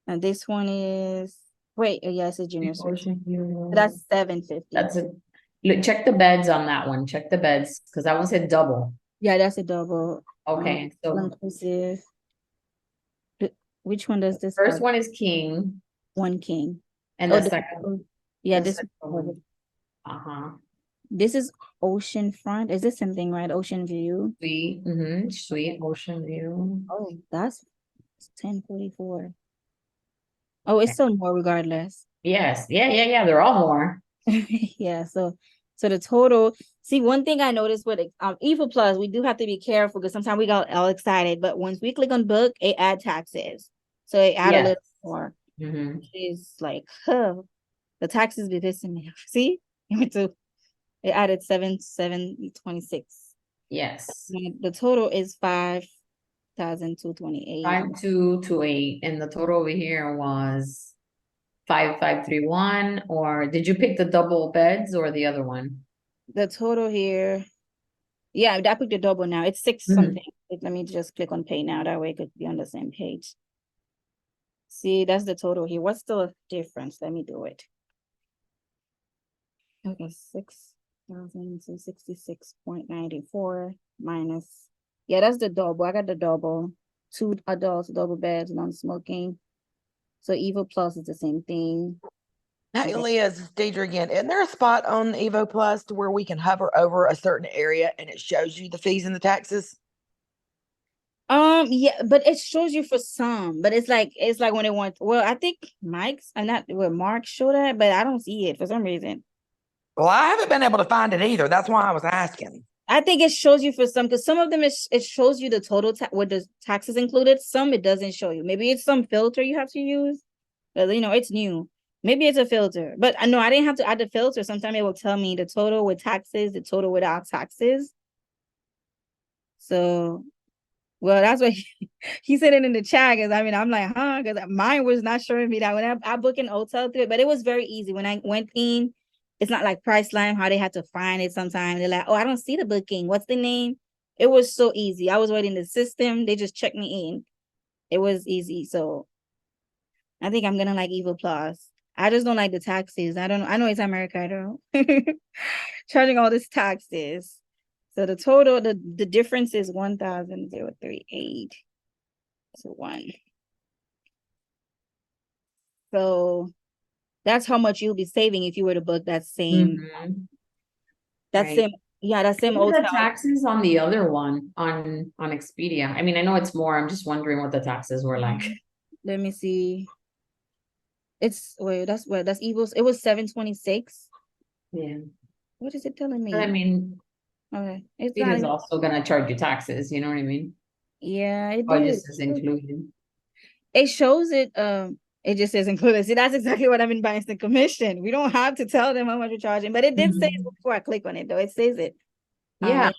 And this one is wait, oh, yeah, it's a junior suite. Ocean So View. that's 750. That's a look. Check the beds on that one. Check the beds because that one said double. Yeah, that's a double. Okay, so Inclusive. Which one does this first have? one is king, One king. and Oh, the second, yeah, the this second one. Uh-huh. this is ocean front. Is this something right? Ocean view. Sweet, mm-hmm. Sweet Ocean View. Oh, that's 1044. Oh, it's still more regardless. Yes, yeah. They're all more. Yeah, so the total. See, one thing I noticed with Evo Plus, we do have to be careful because sometimes we got all excited, but once we click on book, it add taxes. So it add a Yes. little more. Mm-hmm. It's like, huh, the taxes be this and that. See? It added 7,726. Yes. The total is 5,228. 5228, and the total over here was 5531, or did you pick the double beds or the other one? The total here. Yeah, I picked the double now. It's six Mhm. something. Let me just click on pay now. That way it could be on the same page. See, that's the total here. What's the difference? Let me do it. Okay, 6,266.94 minus. Yeah, that's the double. I got the double. 2 adults, double beds, non-smoking. So Evo Plus is the same thing. Hey, Okay. Liz, it's Deidre again. Isn't there a spot on Evo Plus to where we can hover over a certain area and it shows you the fees and the taxes? Yeah, but it shows you for some, but it's like when it wants. Well, I think Mike's. I'm not where Mark showed that, but I don't see it for some reason. Well, I haven't been able to find it either. That's why I was asking. I think it shows you for some because some of them it shows you the total with the taxes included. Some it doesn't show you. Maybe it's some filter you have to use. But it's new. Maybe it's a filter. But I know I didn't have to add the filter. Sometimes it will tell me the total with taxes, the total without taxes. So well, that's what he said it in the chat. Cause I mean, I'm like, huh? Cause mine was not showing me that when I book an hotel through it, but it was very easy. When I went in, it's not like Priceline, how they had to find it sometimes. They're like, oh, I don't see the booking. What's the name? It was so easy. I was waiting the system. They just checked me in. It was easy. So I think I'm gonna like Evo Plus. I just don't like the taxes. I know it's America, I don't charging all these taxes. So the total, the difference is 1,038 to 1. So that's how much you'll be saving if you were to book that same Mhm. that Right. same yeah, that same What are hotel. the taxes on the other one on Expedia? I mean, I know it's more. I'm just wondering what the taxes were like. Let me see. It's wait, that's Evo's. It was 726. Yeah. What is it telling But I me? mean, Okay, it's Expedia not is even. also gonna charge you taxes, you know what I mean? Yeah, it Or it did. just is included. It shows it. It just says included. See, that's exactly what I've been buying the commission. We don't have to tell them how much we're charging, but it did say it Mhm. before I click on it, though. It says it. Yeah.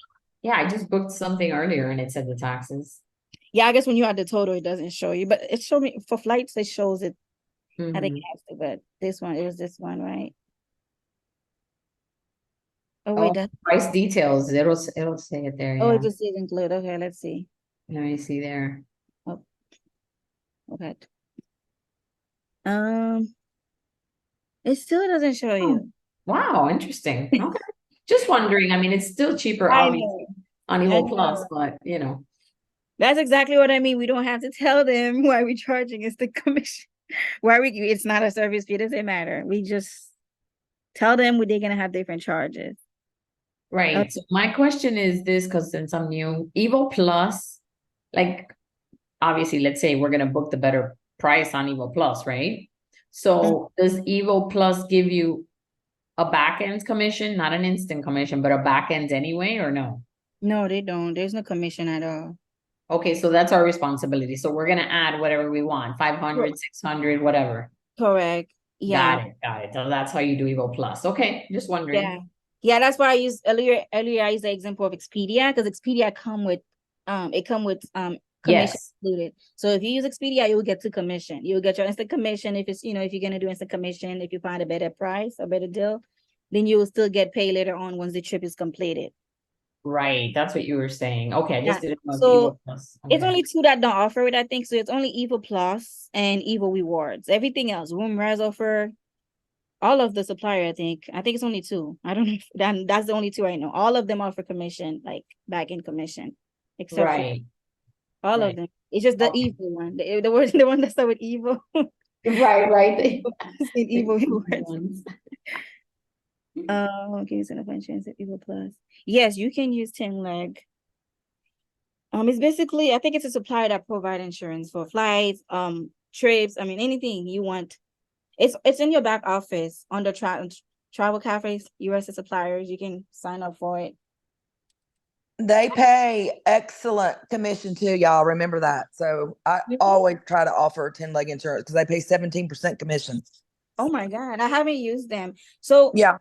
Yeah, I just booked something earlier and it said the taxes. Yeah, I guess when you add the total, it doesn't show you, but it showed me for flights. It shows it. I think it Mhm. has to, but this one, it was this one, right? Oh Oh, wait, that. price details. It'll say it there, Oh, it yeah. just says include. Okay, let's see. Let me see there. Oh, okay. Um, it still doesn't show Oh, you. wow, interesting. Okay. Just wondering. I mean, it's still cheaper, I obviously, know. on I Evo Plus, know. but That's exactly what I mean. We don't have to tell them why we're charging. It's the commission. It's not a service fee. It doesn't matter. We just tell them they're gonna have different charges. right. So my question is this, because since I'm new, Evo Plus, like obviously, let's say we're gonna book the better price on Evo Plus, right? So does Evo Plus give you a back end commission, not an instant commission, but a back end anyway, or no? No, they don't. There's no commission at all. Okay, so that's our responsibility. So we're gonna add whatever we want, 500, 600, whatever. Correct. Yeah. Got it, got it. So that's how you do Evo Plus. Okay, just Yeah. wondering. Yeah, that's why I used earlier I used the example of Expedia because Expedia come with commission Yes, included. So if you use Expedia, you will get to commission. You'll get your instant commission if it's if you're gonna do instant commission, if you find a better price or better deal, then you will still get paid later on once the trip is completed. right. That's what you were saying. Okay, I Yeah. just didn't know if So Evo Plus. it's Okay. only two that don't offer it, I think. So it's only Evo Plus and Evo Rewards. Everything else, Room Res offer, all of the supplier, I think. I think it's only two. I don't know if that's the only two I know. All of them offer commission, like back end commission, except for Right, all of right. them. It's just the Okay. evil one. The one that start with evil. Right, right. In evil The rewards. ones. Okay, it's an chance at Evil Plus. Yes, you can use 10 leg. It's basically, I think it's a supplier that provide insurance for flights, trips. I mean, anything you want. It's in your back office under travel cafes, US suppliers. You can sign up for it. They pay excellent commission too, y'all. Remember that. So I Really? always try to offer 10 leg insurance because they pay 17% commission. Oh my God, I haven't used them. So Yeah.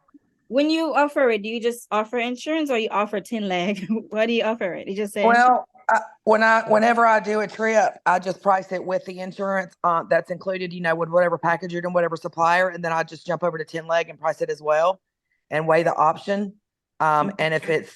when you offer it, do you just offer insurance or you offer 10 leg? What do you offer it? You just say insurance. Well, Whenever I do a trip, I just price it with the insurance that's included, with whatever package you're doing, whatever supplier, and then I just jump over to 10 leg and price it as well and weigh the option. And if it's,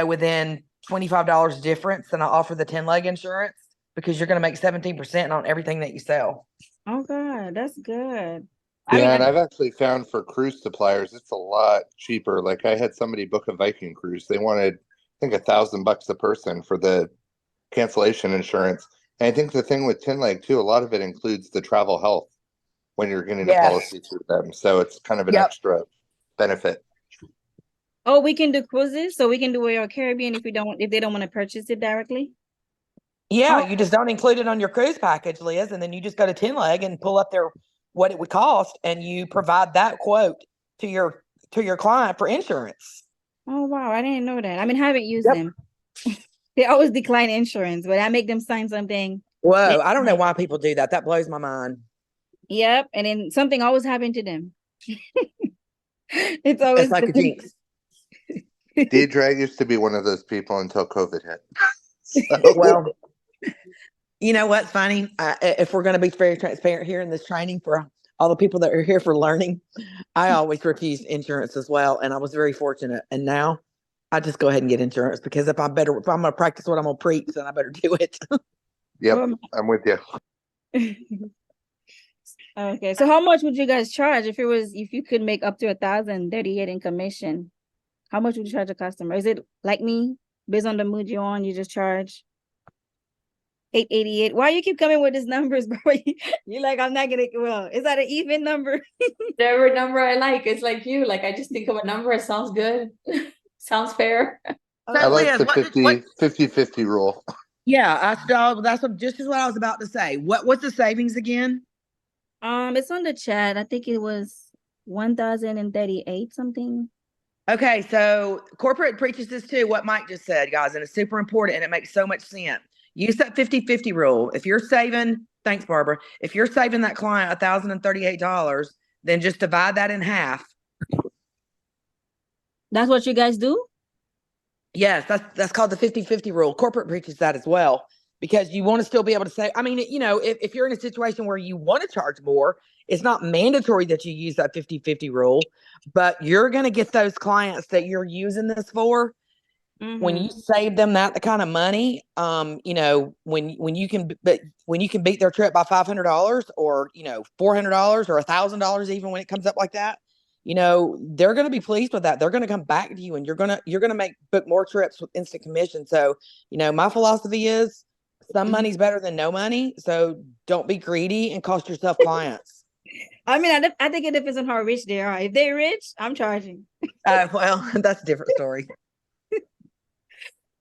within $25 difference, then I offer the 10 leg insurance because you're going to make 17% on everything that you sell. Oh God, that's good. Yeah, and I've actually found for cruise suppliers, it's a lot cheaper. Like I had somebody book a Viking cruise. They wanted, I think, $1,000 a person for the cancellation insurance. And I think the thing with 10 leg too, a lot of it includes the travel health when you're getting a policy through them. So it's kind of an extra benefit. Oh, we can do cruises, so we can do Royal Caribbean if they don't want to purchase it directly. Yeah, you just don't include it on your cruise package, Liz, and then you just go to 10 leg and pull up what it would cost, and you provide that quote to your client for insurance. Oh wow, I didn't know that. I mean, I haven't used them. They always decline insurance, but I make them sign something. Whoa, I don't know why people do that. That blows my mind. Yep, and then something always happened to them. It's always like a jinx. Deidre used to be one of those people until COVID hit. Well, you know what's funny? If we're going to be very transparent here in this training for all the people that are here for learning, I always refused insurance as well. And I was very fortunate. And now I just go ahead and get insurance because if I'm going to practice what I'm going to preach, then I better do it. Yep, I'm with you. Okay, so how much would you guys charge if you could make up to 1,038 in commission? How much would you charge a customer? Is it like me, based on the mood you're on, you just charge $888? Why you keep coming with these numbers, bro? You're like, I'm not gonna. Well, is that an even number? Whatever number I like, it's like you. Like I just think of a number. It sounds good. Sounds fair. I like the 50-50 rule. Yeah, that's just what I was about to say. What's the savings again? It's on the chat. I think it was 1,038 something. Okay, so corporate preaches this too, what Mike just said, guys, and it's super important and it makes so much sense. Use that 50-50 rule. If you're saving, thanks, Barbara. If you're saving that client $1,038, then just divide that in half. That's what you guys do? Yes, that's called the 50-50 rule. Corporate preaches that as well because you want to still be able to say, I mean, if you're in a situation where you want to charge more, it's not mandatory that you use that 50-50 rule, but you're going to get those clients that you're using this for. Mm-hmm. When you save them that kind of money, when you can beat their trip by $500 or, $400 or $1,000, even when it comes up like that, they're going to be pleased with that. They're going to come back to you and you're going to book more trips with instant commission. So, my philosophy is some money's better than no money. So don't be greedy and cost yourself clients. I mean, I think it depends on how rich they are. If they're rich, I'm charging. Well, that's a different story.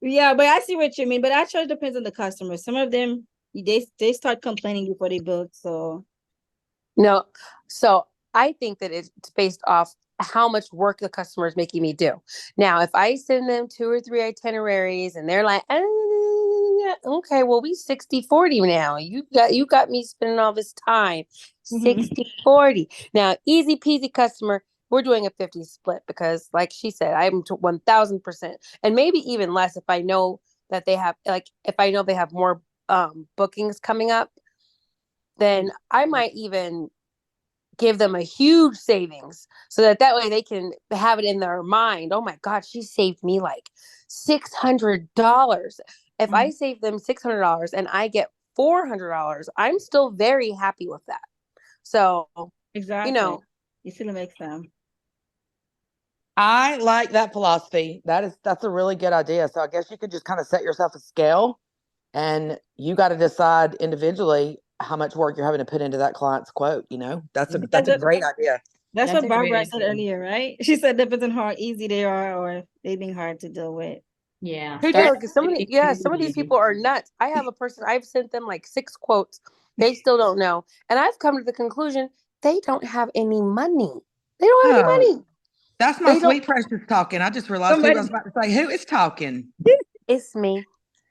Yeah, but I see what you mean. But I charge depends on the customer. Some of them, they start complaining before they book. So I think that it's based off how much work the customer is making me do. Now, if I send them 2 or 3 itineraries and they're like, okay, well, we 60-40 now. You got me spending all this time. 60-40. Now, easy peasy customer. We're doing a 50 split because, like she said, I'm to 1,000%, and maybe even less if I know that they have, if I know they have more bookings coming up, then I might even give them a huge savings so that way they can have it in their mind. Oh my God, she saved me like $600. If I save them $600 and I get $400, I'm still very happy with that. So exactly, you still make them. I like that philosophy. That's a really good idea. So I guess you could just kind of set yourself a scale and you got to decide individually how much work you're having to put into that client's quote. That's a great idea. That's what Barbara said earlier, right? She said depends on how easy they are or they being hard to deal with. Yeah. Some of these people are nuts. I have a person, I've sent them like 6 quotes. They still don't know. And I've come to the conclusion they don't have any money. They don't have any money. That's my sweet precious talking. I just realized who I was about to say. Who is talking? It's me.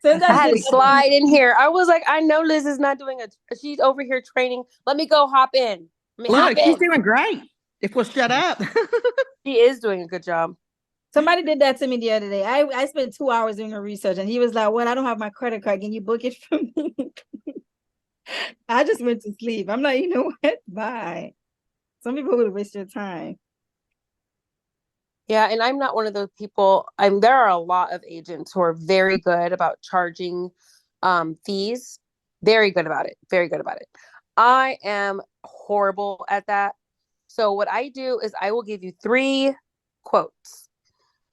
I had to slide in here. I was like, I know Liz is not doing she's over here training. Let me go hop in. Look, she's doing great. If we'll shut up. She is doing a good job. Somebody did that to me the other day. I spent 2 hours doing a research and he was like, well, I don't have my credit card. Can you book it for me? I just went to sleep. I'm like, you know what? Bye. Some people will waste your time. Yeah, and I'm not one of those people. There are a lot of agents who are very good about charging fees. Very good about it. Very good about it. I am horrible at that. So what I do is I will give you 3 quotes.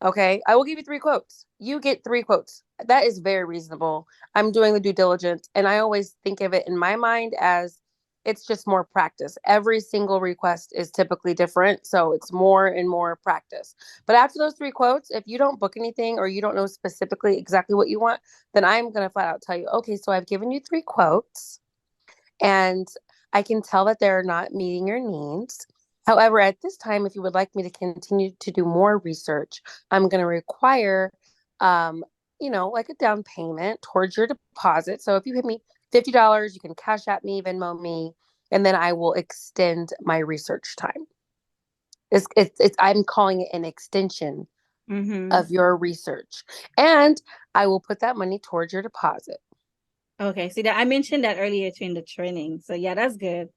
Okay, I will give you 3 quotes. You get 3 quotes. That is very reasonable. I'm doing the due diligence, and I always think of it in my mind as it's just more practice. Every single request is typically different, so it's more and more practice. But after those 3 quotes, if you don't book anything or you don't know specifically exactly what you want, then I'm going to flat out tell you, okay, so I've given you 3 quotes, and I can tell that they're not meeting your needs. However, at this time, if you would like me to continue to do more research, I'm going to require, like a down payment towards your deposit. So if you give me $50, you can cash at me, Venmo me, and then I will extend my research time. I'm calling it an extension of your research, and I will put that money towards your deposit. Okay, see that I mentioned that earlier in the training. So yeah, that's good.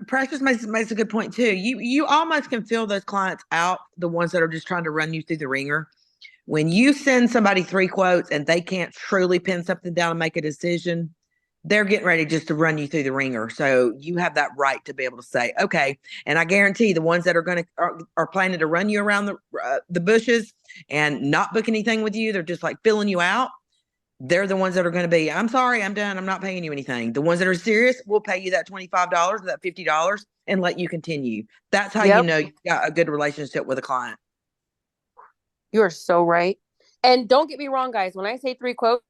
Precious makes a good point too. You almost can feel those clients out, the ones that are just trying to run you through the ringer. When you send somebody 3 quotes and they can't truly pin something down and make a decision, they're getting ready just to run you through the ringer. So you have that right to be able to say, okay. And I guarantee the ones that are planning to run you around the bushes and not book anything with you, they're just like filling you out. They're the ones that are going to be, I'm sorry, I'm done. I'm not paying you anything. The ones that are serious will pay you that $25 or that $50 and let you continue. That's how you know you've got a good relationship with a client. You are so right. And don't get me wrong, guys. When I say 3 quotes,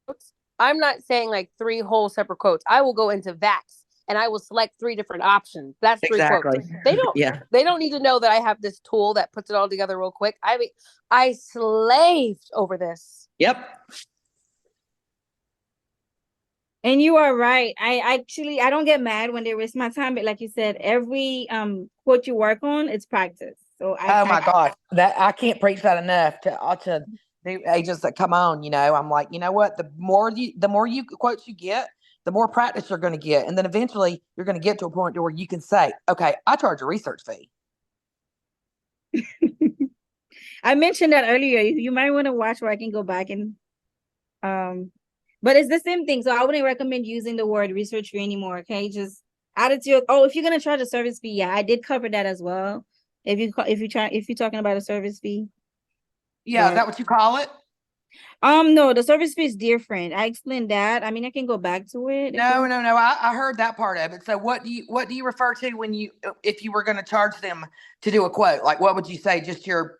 I'm not saying like 3 whole separate quotes. I will go into VAX and I will select 3 different options. That's 3 quotes. They don't need to know that I have this tool that puts it all together real quick. I slaved over this. Yep. And you are right. I don't get mad when they waste my time, but like you said, every quote you work on, it's practice. So my gosh, that I can't preach that enough to the agents that come on. I'm like, you know what? The more you quotes you get, the more practice you're going to get, and then eventually you're going to get to a point where you can say, okay, I charge a research fee. I mentioned that earlier. You might want to watch where I can go back and but it's the same thing. So I wouldn't recommend using the word research fee anymore. Okay, just add it to your. Oh, if you're gonna charge a service fee, yeah, I did cover that as well. If you're talking about a service fee, is that what you call it? No, the service fee is different. I explained that. I mean, I can go back to it. No. I heard that part of it. So what do you refer to if you were going to charge them to do a quote? Like, what would you say? Just your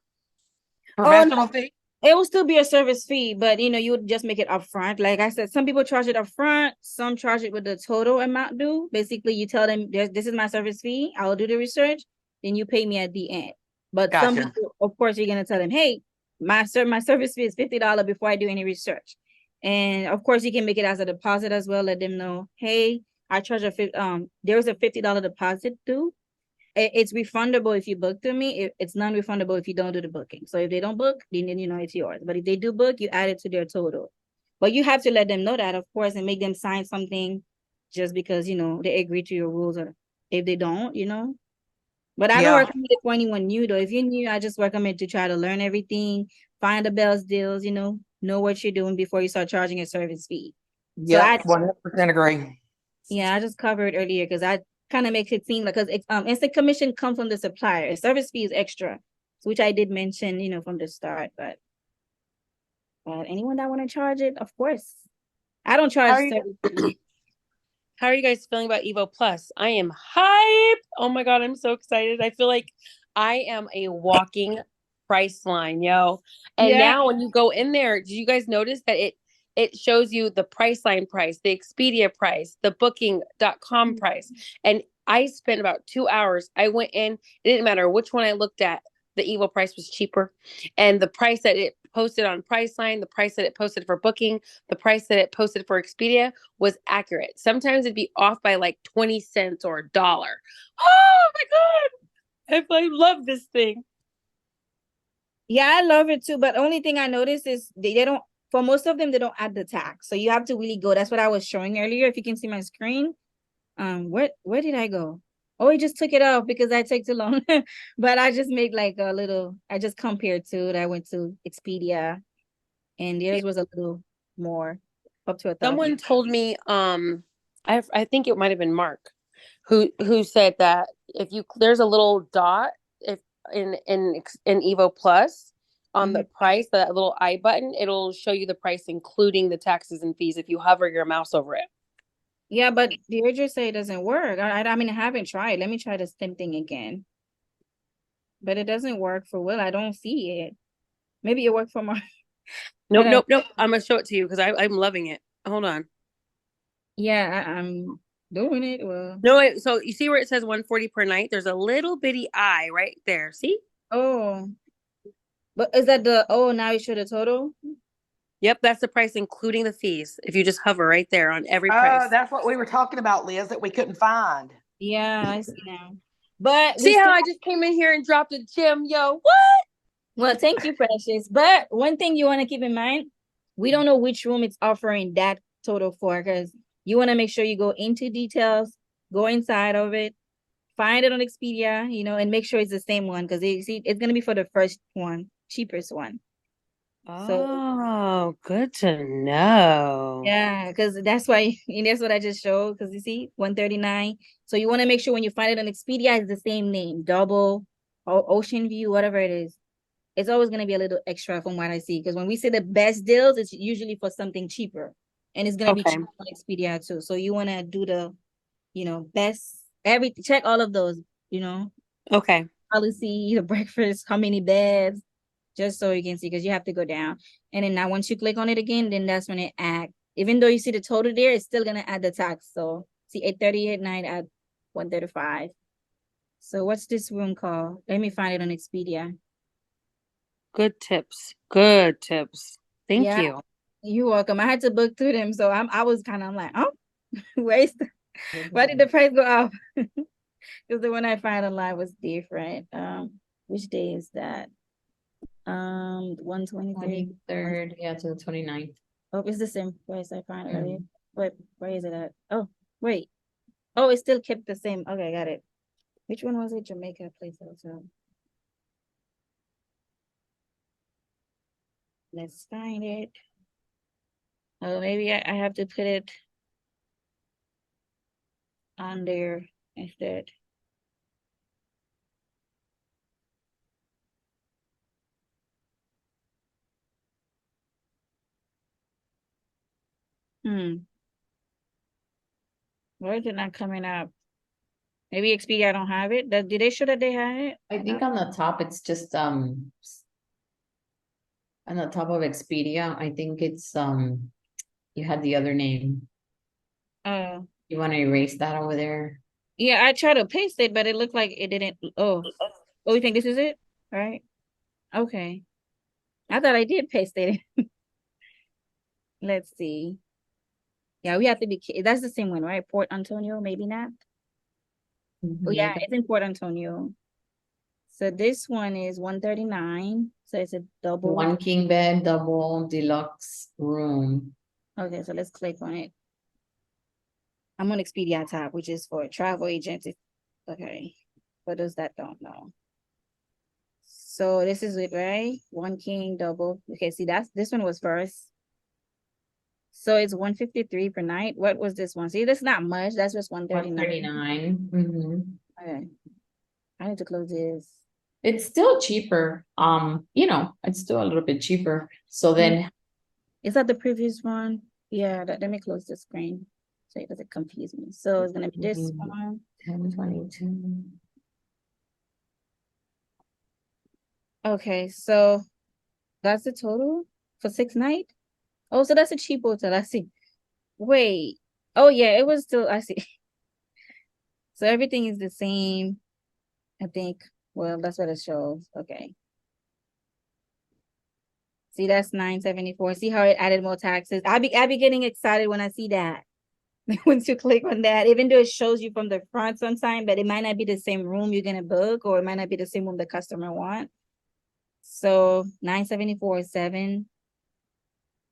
professional fee? It will still be a service fee, but you would just make it upfront. Like I said, some people charge it upfront, some charge it with the total amount due. Basically, you tell them this is my service fee. I will do the research, then you pay me at the end. But some people, of course, you're gonna tell them, hey, my service fee is $50 before I do any research. And of course, you can make it as a deposit as well. Let them know, hey, I charge there's a $50 deposit due. It's refundable if you book to me. It's non-refundable if you don't do the booking. So if they don't book, then it's yours. But if they do book, you add it to their total. But you have to let them know that, of course, and make them sign something just because, they agree to your rules. Or if they don't, But I don't recommend it for anyone new, though. If you're new, I just recommend to try to learn everything, find the best deals, know what you're doing before you start charging a service fee. Yeah, 100% agree. Yeah, I just covered earlier because I kind of makes it seem like, because instant commission comes from the supplier. Service fee is extra, which I did mention, from the start. But anyone that want to charge it, of course. I don't charge service fee. How are you guys feeling about Evo Plus? I am hype. Oh my God, I'm so excited. I feel like I am a walking Priceline, yo. And now when you go in there, did you guys notice that it shows you the Priceline price, the Expedia price, the booking.com price. And I spent about 2 hours. I went in, it didn't matter which one I looked at, the Evo price was cheaper. And the price that it posted on Priceline, the price that it posted for booking, the price that it posted for Expedia was accurate. Sometimes it'd be off by like 20 cents or $1. Oh my God. I love this thing. Yeah, I love it too. But only thing I noticed is they don't, for most of them, they don't add the tax. So you have to really go. That's what I was showing earlier. If you can see my screen. Where did I go? Oh, it just took it off because I took too long. But I just made like a little, I just compared to it. I went to Expedia and theirs was a little more, up to 1,000. Someone told me, I think it might have been Mark, who said that if you there's a little dot if in Evo Plus on the price, that little I button, it'll show you the price including the taxes and fees if you hover your mouse over it. Yeah, but Deirdre say it doesn't work. I mean, I haven't tried. Let me try the same thing again. But it doesn't work for Will. I don't see it. Maybe it worked for Mark. Nope. I'm gonna show it to you because I'm loving it. Hold on. Yeah, I'm doing it. Well, No, wait, so you see where it says 140 per night? There's a little bitty I right there. See? oh, but is that now you show the total? Yep, that's the price including the fees. If you just hover right there on every Oh, price. that's what we were talking about, Liz, that we couldn't find. Yeah, I see now. But See how I just came in here and dropped a gem, yo? What? well, thank you, Precious. But one thing you want to keep in mind, we don't know which room it's offering that total for, because you want to make sure you go into details, go inside of it, find it on Expedia, and make sure it's the same one, because it's gonna be for the first one, cheapest one. So Oh, good to know. yeah, because that's why that's what I just showed. Because you see, 139. So you want to make sure when you find it on Expedia, it's the same name, double Ocean View, whatever it is. It's always going to be a little extra from what I see. Because when we say the best deals, it's usually for something cheaper. And it's going to be Okay. cheaper on Expedia too. So you want to do the, best, check all of those, Okay. policy, the breakfast, how many beds, just so you can see, because you have to go down. And then now once you click on it again, then that's when it adds. Even though you see the total there, it's still going to add the tax. So see 838 night at 135. So what's this room called? Let me find it on Expedia. Good tips. Good tips. Thank Yeah. you. You're welcome. I had to book through them, so I was kind of like, oh, why did the price go up? Because the one I found online was different. Which day is that? 123. 23rd, yeah, to the 29th. Oh, it's the same price I found earlier. Mhm. Wait, where is it at? Oh, wait. Oh, it still kept the same. Okay, got it. Which one was it? Jamaica Place Hotel. Let's find it. Oh, maybe I have to put it on there instead. Why is it not coming up? Maybe Expedia don't have it. Did they show that they had it? I think on the top, it's just, on the top of Expedia, I think it's, you had the other name. Oh, You want to erase that over there? yeah, I tried to paste it, but it looked like it didn't. Oh, you think this is it? Right? Okay. I thought I did paste it. Let's see. Yeah, we have to be. That's the same one, right? Port Antonio, maybe not. Oh yeah, it's in Port Antonio. So this one is 139. So it's a double. One king bed, double deluxe room. Okay, so let's click on it. I'm on Expedia tab, which is for travel agents. Okay, for those that don't know. So this is it, right? One king double. Okay, see this one was first. So it's 153 per night. What was this one? See, that's not much. That's just 139. 139. Okay. I need to close this. It's still cheaper. It's still a little bit cheaper. So then, Is that the previous one? Yeah, let me close the screen so it doesn't confuse me. So it's gonna be this one. 1022. Okay, so that's the total for 6 nights. Oh, so that's a cheap hotel. I see. Wait. Oh yeah, it was still. I see. So everything is the same. I think. Well, that's what it shows. Okay. See, that's 974. See how it added more taxes. I be getting excited when I see that. Once you click on that, even though it shows you from the front sometimes, but it might not be the same room you're gonna book, or it might not be the same room the customer want. So 974 is 7.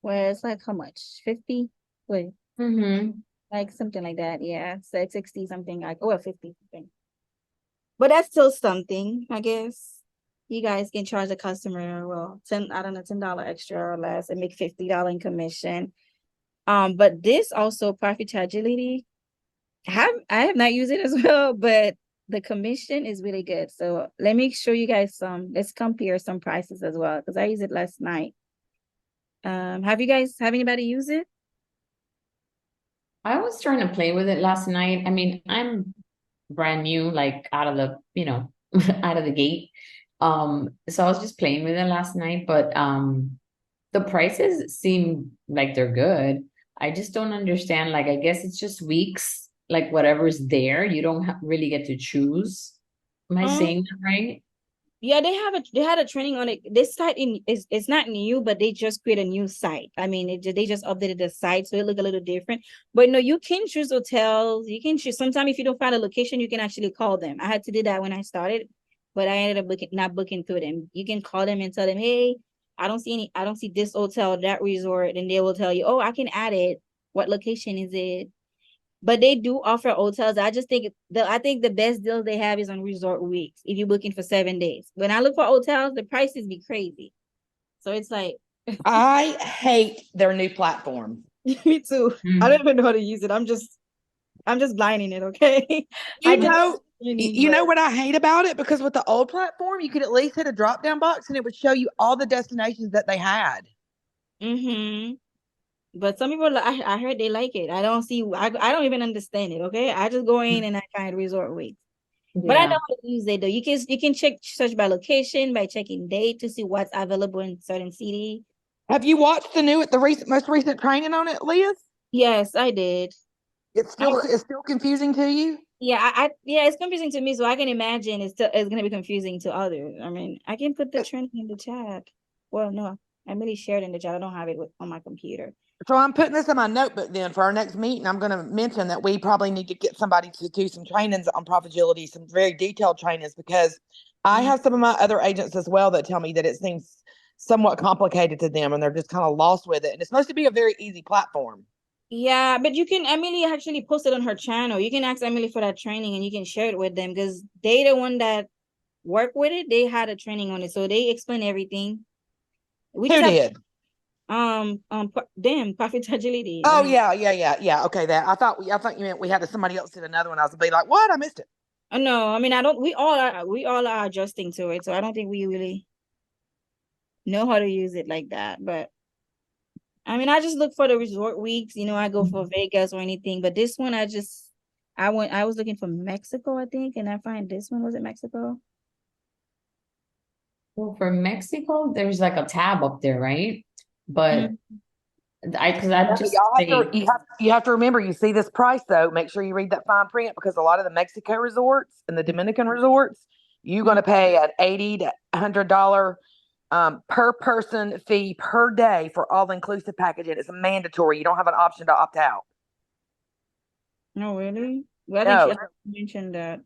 Well, it's like how much? 50? Wait, Mm-hmm. like something like that. Yeah. So it's 60 something like, oh, 50 something. But that's still something, I guess. You guys can charge the customer, well, 10, I don't know, $10 extra or less and make $50 in commission. But this also profitability, I have not used it as well, but the commission is really good. So let me show you guys let's compare some prices as well, because I used it last night. Have anybody use it? I was trying to play with it last night. I mean, I'm brand new, like out of the, out of the gate. So I was just playing with it last night, but the prices seem like they're good. I just don't understand. Like, I guess it's just weeks, like whatever's there, you don't really get to choose. Am I Um, saying that right? yeah, they had a training on it. This site is it's not new, but they just create a new site. I mean, they just updated the site so it look a little different. But no, you can choose hotels. You can choose. Sometimes if you don't find a location, you can actually call them. I had to do that when I started, but I ended up not booking through them. You can call them and tell them, hey, I don't see this hotel, that resort, and they will tell you, oh, I can add it. What location is it? But they do offer hotels. I think the best deal they have is on resort weeks if you're booking for 7 days. When I look for hotels, the prices be crazy. So it's like I hate their new platform. me too. I don't even know how to use it. I'm just blinding it, okay? I You did know, training, you but know what I hate about it? Because with the old platform, you could at least hit a drop down box and it would show you all the destinations that they had. mm-hmm. But some people I heard they like it. I don't even understand it, okay? I just go in and I find resort weeks. But I know Yeah. how to use it though. You can search by location, by checking date to see what's available in certain city. Have you watched most recent training on it, Liz? Yes, I did. It's still confusing to you? Yeah, yeah, it's confusing to me, so I can imagine it's gonna be confusing to others. I mean, I can put the training in the chat. Well, no, I really shared in the chat. I don't have it on my computer. So I'm putting this in my notebook then for our next meeting. I'm going to mention that we probably need to get somebody to do some trainings on profitability, some very detailed trainings, because I Mhm. have some of my other agents as well that tell me that it seems somewhat complicated to them and they're just kind of lost with it. And it's supposed to be a very easy platform. Yeah, but Emily actually posted on her channel. You can ask Emily for that training and you can share it with them because they the one that work with it. They had a training on it, so they explain everything. We Who just have did? profit agility. Oh yeah. Okay, that I thought you meant we had somebody else did another one. I was gonna be like, what? I missed it. No, I mean I don't. We all are adjusting to it, so I don't think we really know how to use it like that. But I mean, I just look for the resort weeks. I go for Vegas or anything. But this one, I was looking for Mexico, I think, and I find this one. Was it Mexico? Well, for Mexico, there's like a tab up there, right? But Mm. because I Yeah, but just y'all have say, to you have to remember you see this price though. Make sure you read that fine print because a lot of the Mexico resorts and the Dominican resorts, you're Mm. going to pay an $80 to $100 per person fee per day for all inclusive package, and it's mandatory. You don't have an option to opt out. No, really? Well, I think No, she mentioned that.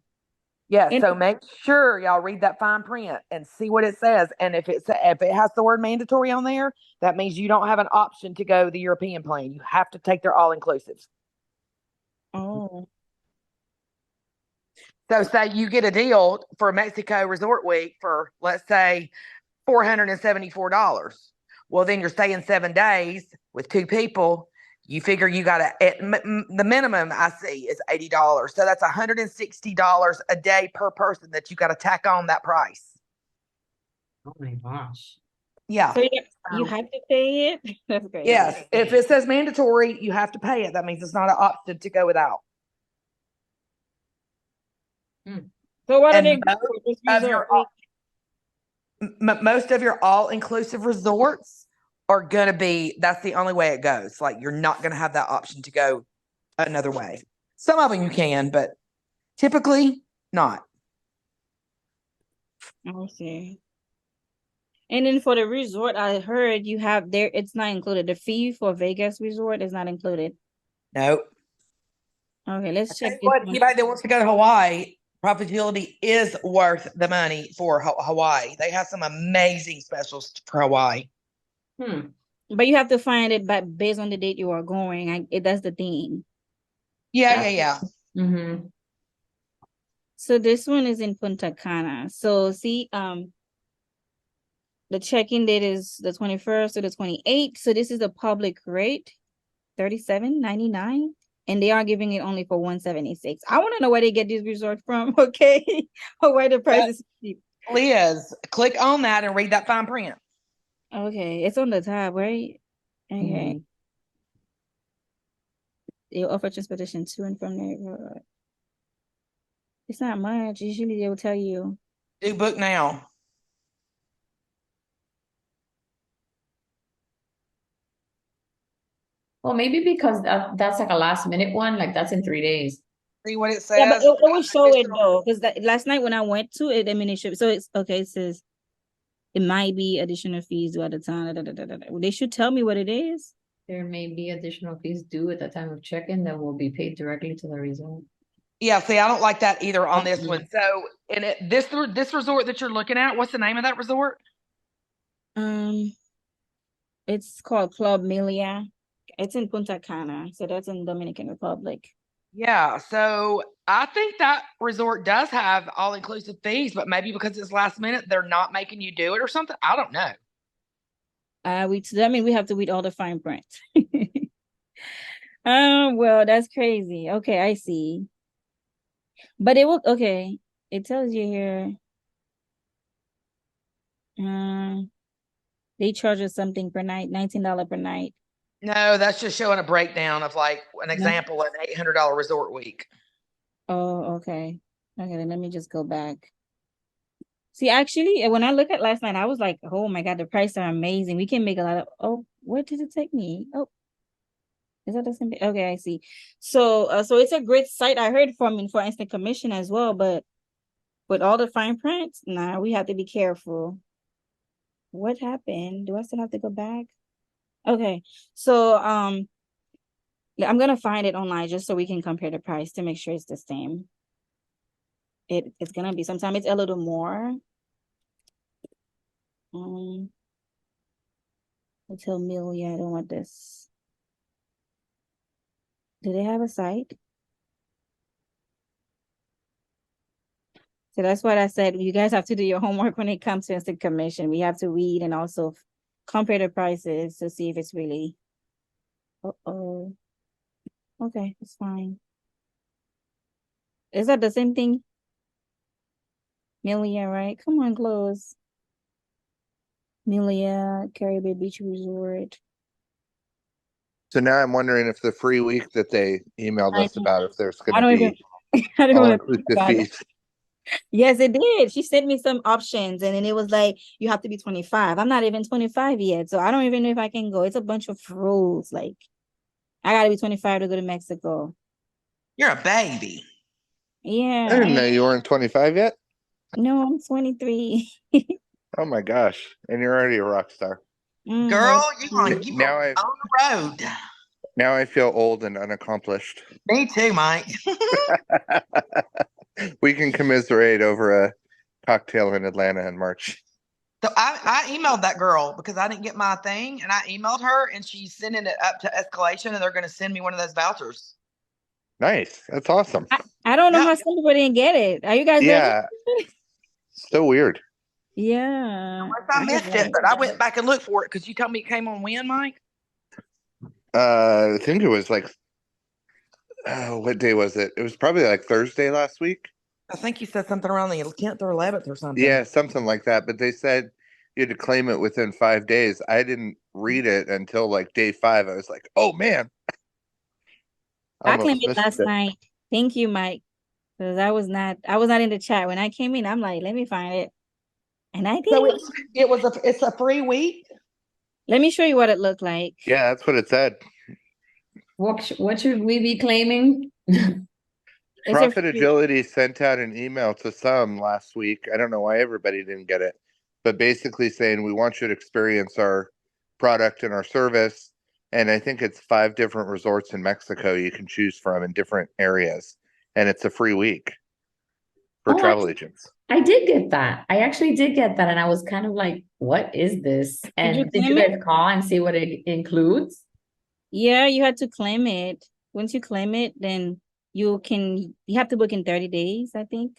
yeah. And So make sure y'all read that fine print and see what it says. And if it has the word mandatory on there, that means you don't have an option to go the European plan. You have to take their all inclusives. oh, So say you get a deal for Mexico Resort Week for let's say $474. Well, then you're staying 7 days with two people. You figure you got the minimum I see is $80. So that's $160 a day per person that you got to tack on that price. oh my gosh. Yeah. so you have to pay it. That's crazy. Yes. If it says mandatory, you have to pay it. That means it's not an option to go without. So what are And they good for? Just of resort your week? most of your all inclusive resorts are going to be that's the only way it goes. Like you're not going to have that option to go another way. Some of them you can, but typically not. I see. And then for the resort, I heard you have there. It's not included. The fee for Vegas resort is not included. Nope. Okay, let's Tell check you this what, one. anybody that wants to go to Hawaii, Profitability is worth the money for Hawaii. They have some amazing specials for Hawaii. But you have to find it based on the date you are going. That's the thing. Yeah. Mm-hmm. So this one is in Punta Cana. So see, the check-in date is the 21st to the 28th. So this is the public rate, $37.99. And they are giving it only for $176. I want to know where they get this resort from, okay? Or where the price is cheap. Liz, click on that and read that fine print. Okay, it's on the top, right? Okay. They offer transportation to and from there. It's not much. Usually they will tell you. Do book now. Well, maybe because that's like a last minute one, like that's in 3 days. See what it says. Yeah, but it will show it though, because last night when I went to it, I mean, it should. So it's okay. It says it might be additional fees due at the time. They should tell me what it is. There may be additional fees due at the time of check-in that will be paid directly to the resort. Yeah, see, I don't like that either on this one. So, and this resort that you're looking at, what's the name of that resort? It's called Club Milia. It's in Punta Cana, so that's in Dominican Republic. Yeah, so I think that resort does have all-inclusive fees, but maybe because it's last minute, they're not making you do it or something. I don't know. We have to read all the fine print. Well, that's crazy. Okay, I see. But it will, okay. It tells you here. They charge us something per night, $19 per night. No, that's just showing a breakdown of like an example, an $800 resort week. Oh, okay. Okay, then let me just go back. See, actually, when I look at last night, I was like, oh my God, the prices are amazing. We can make a lot of, oh, where did it take me? Oh, is that the same? Okay, I see. So, so it's a great site. I heard from for instant commission as well, but with all the fine print, nah, we have to be careful. What happened? Do I still have to go back? Okay, so I'm gonna find it online just so we can compare the price to make sure it's the same. It's gonna be sometimes it's a little more. Hotel Milia, I don't want this. Do they have a site? So that's what I said. You guys have to do your homework when it comes to instant commission. We have to read and also compare the prices to see if it's really. Uh-oh. Okay, it's fine. Is that the same thing? Milia, right? Come on, close. Milia, Caribbean Beach Resort. So now I'm wondering if the free week that they emailed us about, if there's going to be I don't want to all-inclusive fees. Yes, it did. She sent me some options and then it was like, you have to be 25. I'm not even 25 yet. So I don't even know if I can go. It's a bunch of rules. Like, I gotta be 25 to go to Mexico. You're a baby. Yeah. I didn't know you weren't 25 yet. No, I'm 23. Oh my gosh. And you're already a rock star. Girl, you on Now the road. Now I feel old and unaccomplished. Me too, Mike. We can commiserate over a cocktail in Atlanta in March. So I emailed that girl because I didn't get my thing, and I emailed her, and she's sending it up to escalation, and they're going to send me one of those vouchers. Nice. That's awesome. I don't know how some people didn't get it. Are you guys Yeah. So weird. Yeah. Unless I missed it, but I went back and looked for it because you told me it came on when, Mike? I think it was like, what day was it? It was probably like Thursday last week. I think you said something around the 10th or 11th or something. Yeah, something like that. But they said you had to claim it within 5 days. I didn't read it until like day 5. I was like, oh man. I claimed it last night. Thank you, Mike. Because I was not in the chat. When I came in, I'm like, let me find it. And I did. So it's a free week. Let me show you what it looked like. Yeah, that's what it said. What should we be claiming? Profit Agility sent out an email to some last week. I don't know why everybody didn't get it, but basically saying we want you to experience our product and our service. And I think it's 5 different resorts in Mexico you can choose from in different areas. And it's a free week. for Oh, travel agents. I did get that. I actually did get that. And I was kind of like, what is this? Did you And did you claim it? guys call and see what it includes? Yeah, you had to claim it. Once you claim it, then you have to book in 30 days, I think.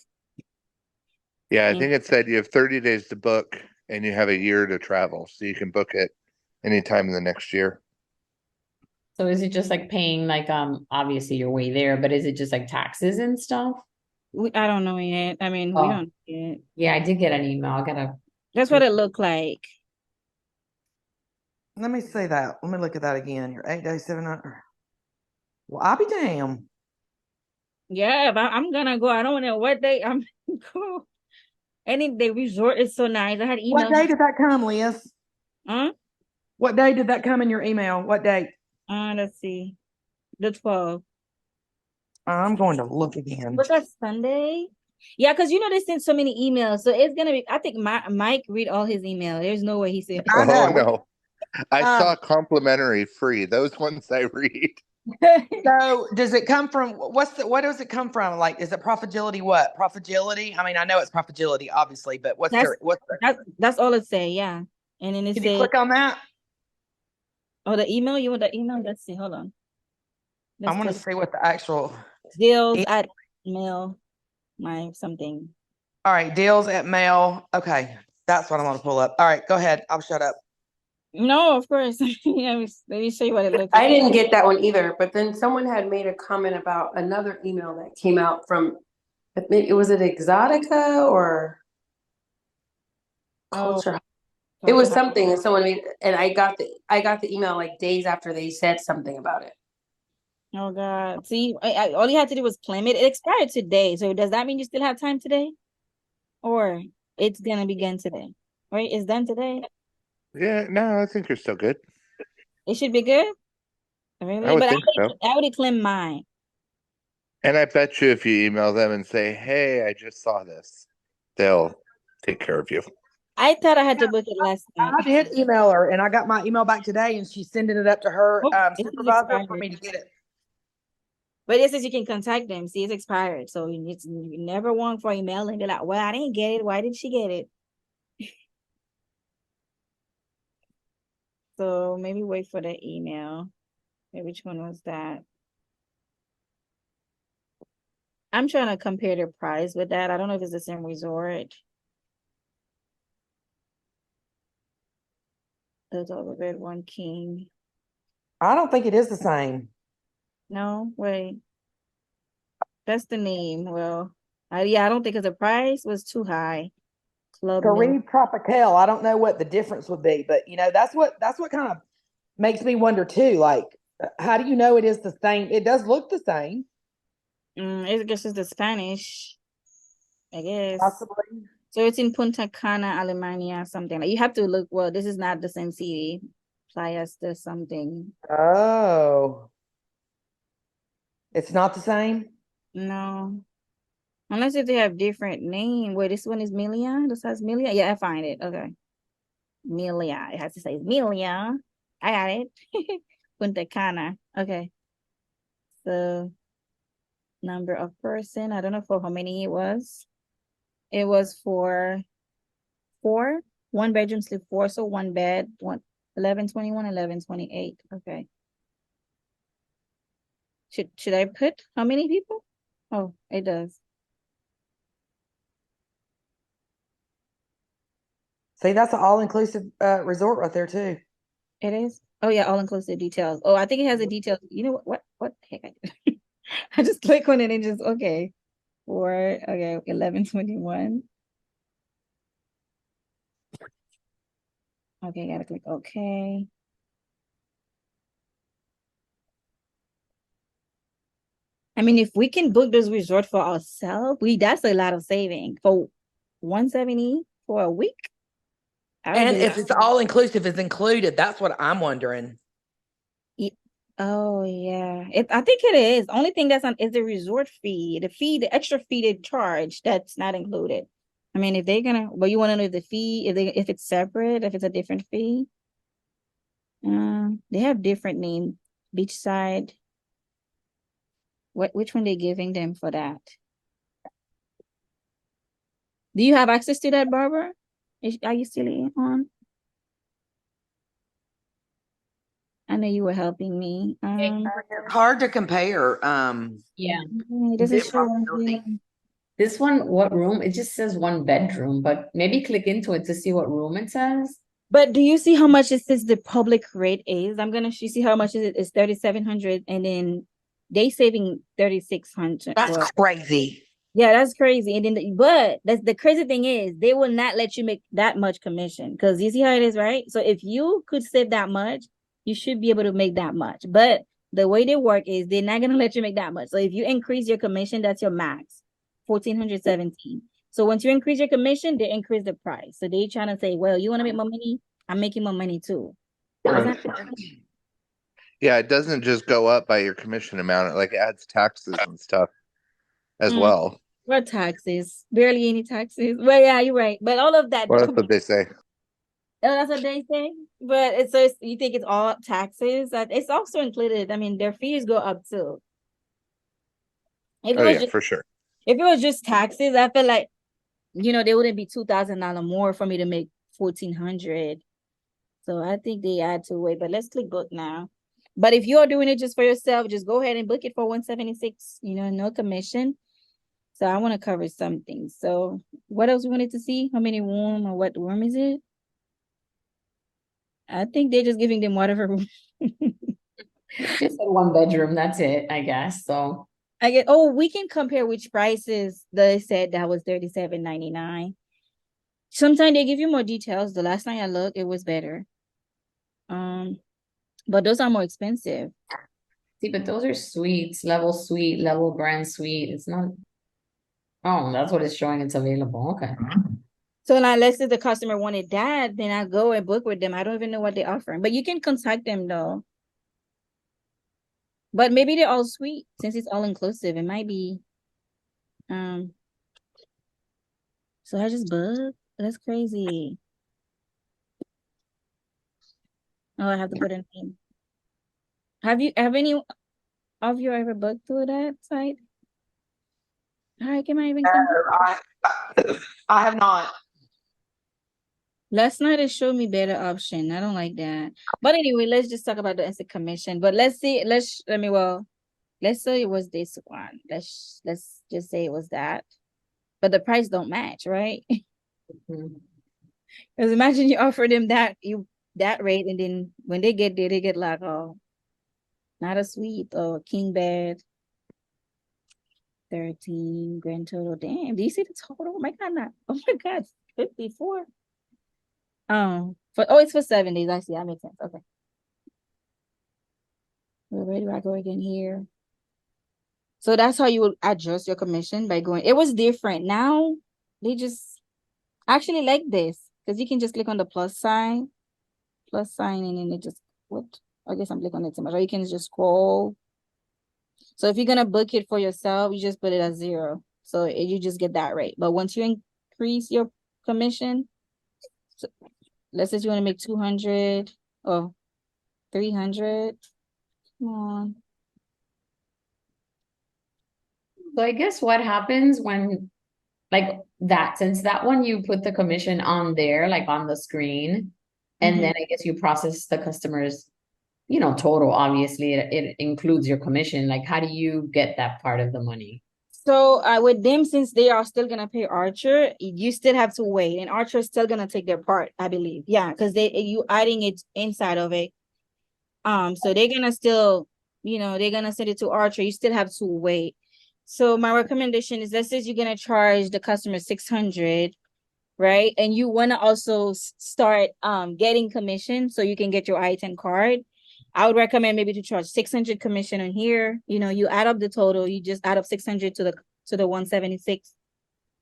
Yeah, I And think it said you have 30 days to book and you have a year to travel. So you can book it anytime in the next year. So is it just like paying like obviously you're way there, but is it just like taxes and stuff? I don't know yet. I mean, we Oh, don't yet. yeah, I did get an email. I gotta That's what it looked like. Let me see that. Let me look at that again. Your 8 days, 7 nights. Well, I'll be damned. Yeah, but I'm gonna go. I don't know what day I'm go. Any the resort is so nice. I had What emails. day did that come, Liz? Huh? What day did that come in your email? What date? Let's see. The 12th. I'm going to look again. Was that Sunday? Yeah, because they sent so many emails. So it's gonna be, I think Mike read all his email. There's no way he said I know. Oh no. I Um, saw complimentary free. Those ones I read. So does it come from what does it come from? Like, is it Profitability? What Profitability? I mean, I know it's Profitability, obviously, but what's that's their that's all it say, yeah. And then it can you said, click on that? oh, the email, you want the email? Let's see, hold on. I Let's want to click see what the actual deals at mail my something. all right, deals at mail. Okay, that's what I'm gonna pull up. All right, go ahead. I'll shut up. No, of course. Let me show you what it looks I like. didn't get that one either, but then someone had made a comment about another email that came out from, was it Exotica or Oh, Culture? It was Culture. something that someone made, and I got the email like days after they said something about it. Oh God. See, all you had to do was claim it. It expired today. So does that mean you still have time today? Or it's gonna begin today? Right? It's done today. Yeah, no, I think you're still good. It should be good. I Really? would But think so. I already claimed mine. And I bet you if you email them and say, "Hey, I just saw this," they'll take care of you. I thought I had to book it last night. I did email her, and I got my email back today, and she's sending it up to her Oh, it is supervisor for expired. me to get it. But it says you can contact them. See, it's expired. So you never want for email and be like, well, I didn't get it. Why did she get it? So maybe wait for the email. Okay, which one was that? I'm trying to compare the price with that. I don't know if it's the same resort. There's all the red one king. I don't think it is the same. No, wait. That's the name. Well, yeah, I don't think, because the price was too high. Club Mil- Caribe Tropical. I don't know what the difference would be, but that's what kind of makes me wonder too. Like, how do you know it is the same? It does look the same. I guess it's the Spanish, I guess. Possibly. So it's in Punta Cana, Alemania, something. Like, you have to look. Well, this is not the same city. Playas de something. Oh, it's not the same. No. Unless if they have different name. Wait, this one is Milia? This has Milia? Yeah, I find it. Okay. Milia. It has to say Milia. I got it. Punta Cana. Okay. So number of person. I don't know for how many it was. It was for 4. 1 bedroom sleep 4. So 1 bed, 1121, 1128. Okay. Should I put how many people? Oh, it does. See, that's an all-inclusive resort right there too. It is. Oh yeah, all inclusive details. Oh, I think it has the details. You know what the heck I did? I just click on it and just okay. Okay, 1121. Okay, gotta click okay. I mean, if we can book this resort for ourselves, that's a lot of saving for 170 for a week. And if it's all-inclusive is included, that's what I'm wondering. Oh yeah, I think it is. Only thing that's on is the resort fee. The extra fee they charge, that's not included. I mean, if they're gonna, but you want to know the fee, if it's separate, if it's a different fee. They have different name. Beachside. Which one they giving them for that? Do you have access to that, Barbara? Are you still on? I know you were helping me. It's hard to compare. Yeah. It doesn't Is it show possibility? anything. This one, what room? It just says 1 bedroom, but maybe click into it to see what room it says. But do you see how much it says the public rate is? you see how much is it? It's 3,700, and then they saving 3,600. That's crazy. Yeah, that's crazy. And then, but that's the crazy thing is they will not let you make that much commission, because you see how it is, right? So if you could save that much, you should be able to make that much. But the way they work is they're not gonna let you make that much. So if you increase your commission, that's your max, 1,417. So once you increase your commission, they increase the price. So they trying to say, well, you want to make more money? I'm making more money too. It's not- Yeah, it doesn't just go up by your commission amount. It like adds taxes and stuff as Mm. well. What taxes? Barely any taxes. Well, yeah, you're right. But all of that. Well, that's what they say. Oh, that's what they say. But you think it's all taxes? It's also included. I mean, their fees go up too. If it Oh was yeah, just for sure. if it was just taxes, I feel like they wouldn't be $2,000 more for me to make 1,400. So I think they add to it. But let's click book now. But if you're doing it just for yourself, just go ahead and book it for 176. No commission. So I want to cover something. So what else we wanted to see? How many room or what room is it? I think they're just giving them whatever room. Just said 1 bedroom, that's it, I guess. So We can compare which prices they said that was $37.99. Sometimes they give you more details. The last time I looked, it was better. But those are more expensive. see, but those are suites, level brand suite. It's not. Oh, that's what it's showing. It's available. Okay. So now let's say the customer wanted that, then I go and book with them. I don't even know what they're offering, but you can contact them though. But maybe they're all sweet since it's all inclusive. It might be. So I just booked. That's crazy. Oh, I have to put in name. Have any of you ever booked through that site? All right, can I even come? I have not. Last night it showed me better option. I don't like that. But anyway, let's just talk about the instant commission. But let's say it was this one. Let's just say it was that. But the price don't match, right? Mhm. Because imagine you offer them that rate, and then when they get there, they get like, oh, not a suite or king bed. 13 grand total. Damn, do you see the total? Oh my God, 54. It's for 7 days. I see, that makes sense. Okay. Well, where do I go again here? So that's how you would adjust your commission, by going. It was different. Now they just actually like this, because you can just click on the plus sign, and then it just what? I guess I'm clicking on it too much. Or you can just scroll. So if you're gonna book it for yourself, you just put it at 0. So you just get that rate. But once you increase your commission, so let's say you want to make 200 or 300. Come on. So I guess what happens when, like that, since that one you put the commission on there, like on the screen, and then I guess you process the customer's, total. Obviously, it includes your commission. Like, how do you get that part of the money? So with them, since they are still gonna pay Archer, you still have to wait, and Archer is still gonna take their part, I believe. Yeah, because you adding it inside of it. So they're gonna still, they're gonna send it to Archer. You still have to wait. So my recommendation is, let's say you're gonna charge the customer 600, right? And you wanna also start getting commission so you can get your I-10 card. I would recommend maybe to charge 600 commission on here. You add up the total. You just add up 600 to the 176.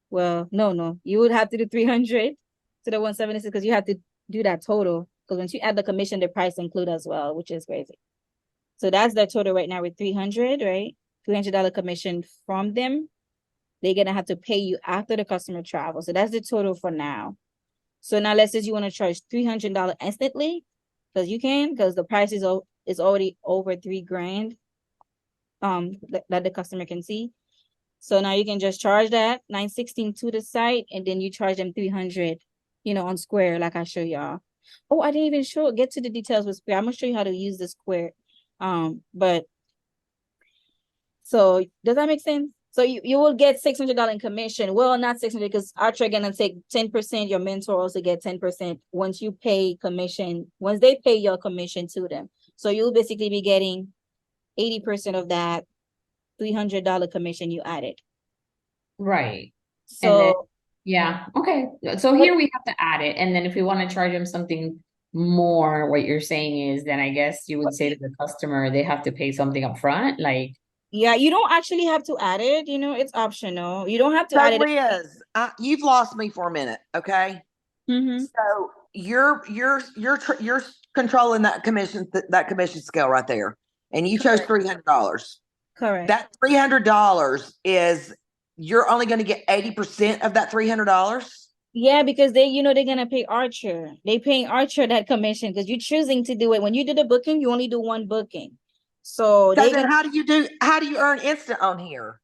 Well, no, you would have to do 300 to the 176, because you have to do that total. Because once you add the commission, the price include as well, which is crazy. So that's the total right now with 300, right? $300 commission from them. They're gonna have to pay you after the customer travel. So that's the total for now. So now let's say you want to charge $300 instantly, because you can, because the price is already over $3 grand. That the customer can see. So now you can just charge that 916 to the site, and then you charge them 300, on Square, like I show y'all. Oh, I didn't even get to the details with Square. I'm gonna show you how to use the Square. But so does that make sense? So you will get $600 in commission. Well, not 600 because Archer gonna take 10%. Your mentor also get 10% once you pay commission. Once they pay your commission to them, so you'll basically be getting 80% of that $300 commission you added. Right. And then, So yeah, okay. So here we have to add it. And then if we want to charge them something more, what you're saying is then I guess you would say to the customer, they have to pay something up front. Like, yeah, you don't actually have to add it. It's optional. You don't have to So add it. Liz, you've lost me for a minute, okay? Mm-hmm. So you're controlling that commission scale right there, and you chose $300. Correct. That $300 is you're only going to get 80% of that $300. Yeah, because they're gonna pay Archer. They paying Archer that commission because you're choosing to do it. When you do the booking, you only do one booking. So So they then gonna how do you earn instant on here?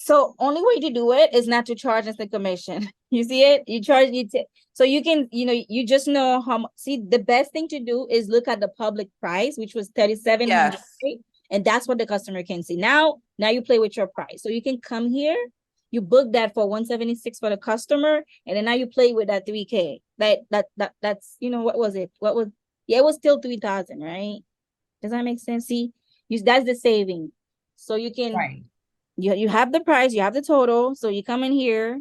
so only way to do it is not to charge us the commission. You see it? You charge so you can, you just know how much. See, the best thing to do is look at the public price, which was 3,700, Yes. right? And that's what the customer can see. Now you play with your price. So you can come here, you book that for 176 for the customer, and then now you play with that 3K. That's what was it? Yeah, it was still 3,000, right? Does that make sense? See, that's the saving. So you can right. you have the price, you have the total. So you come in here,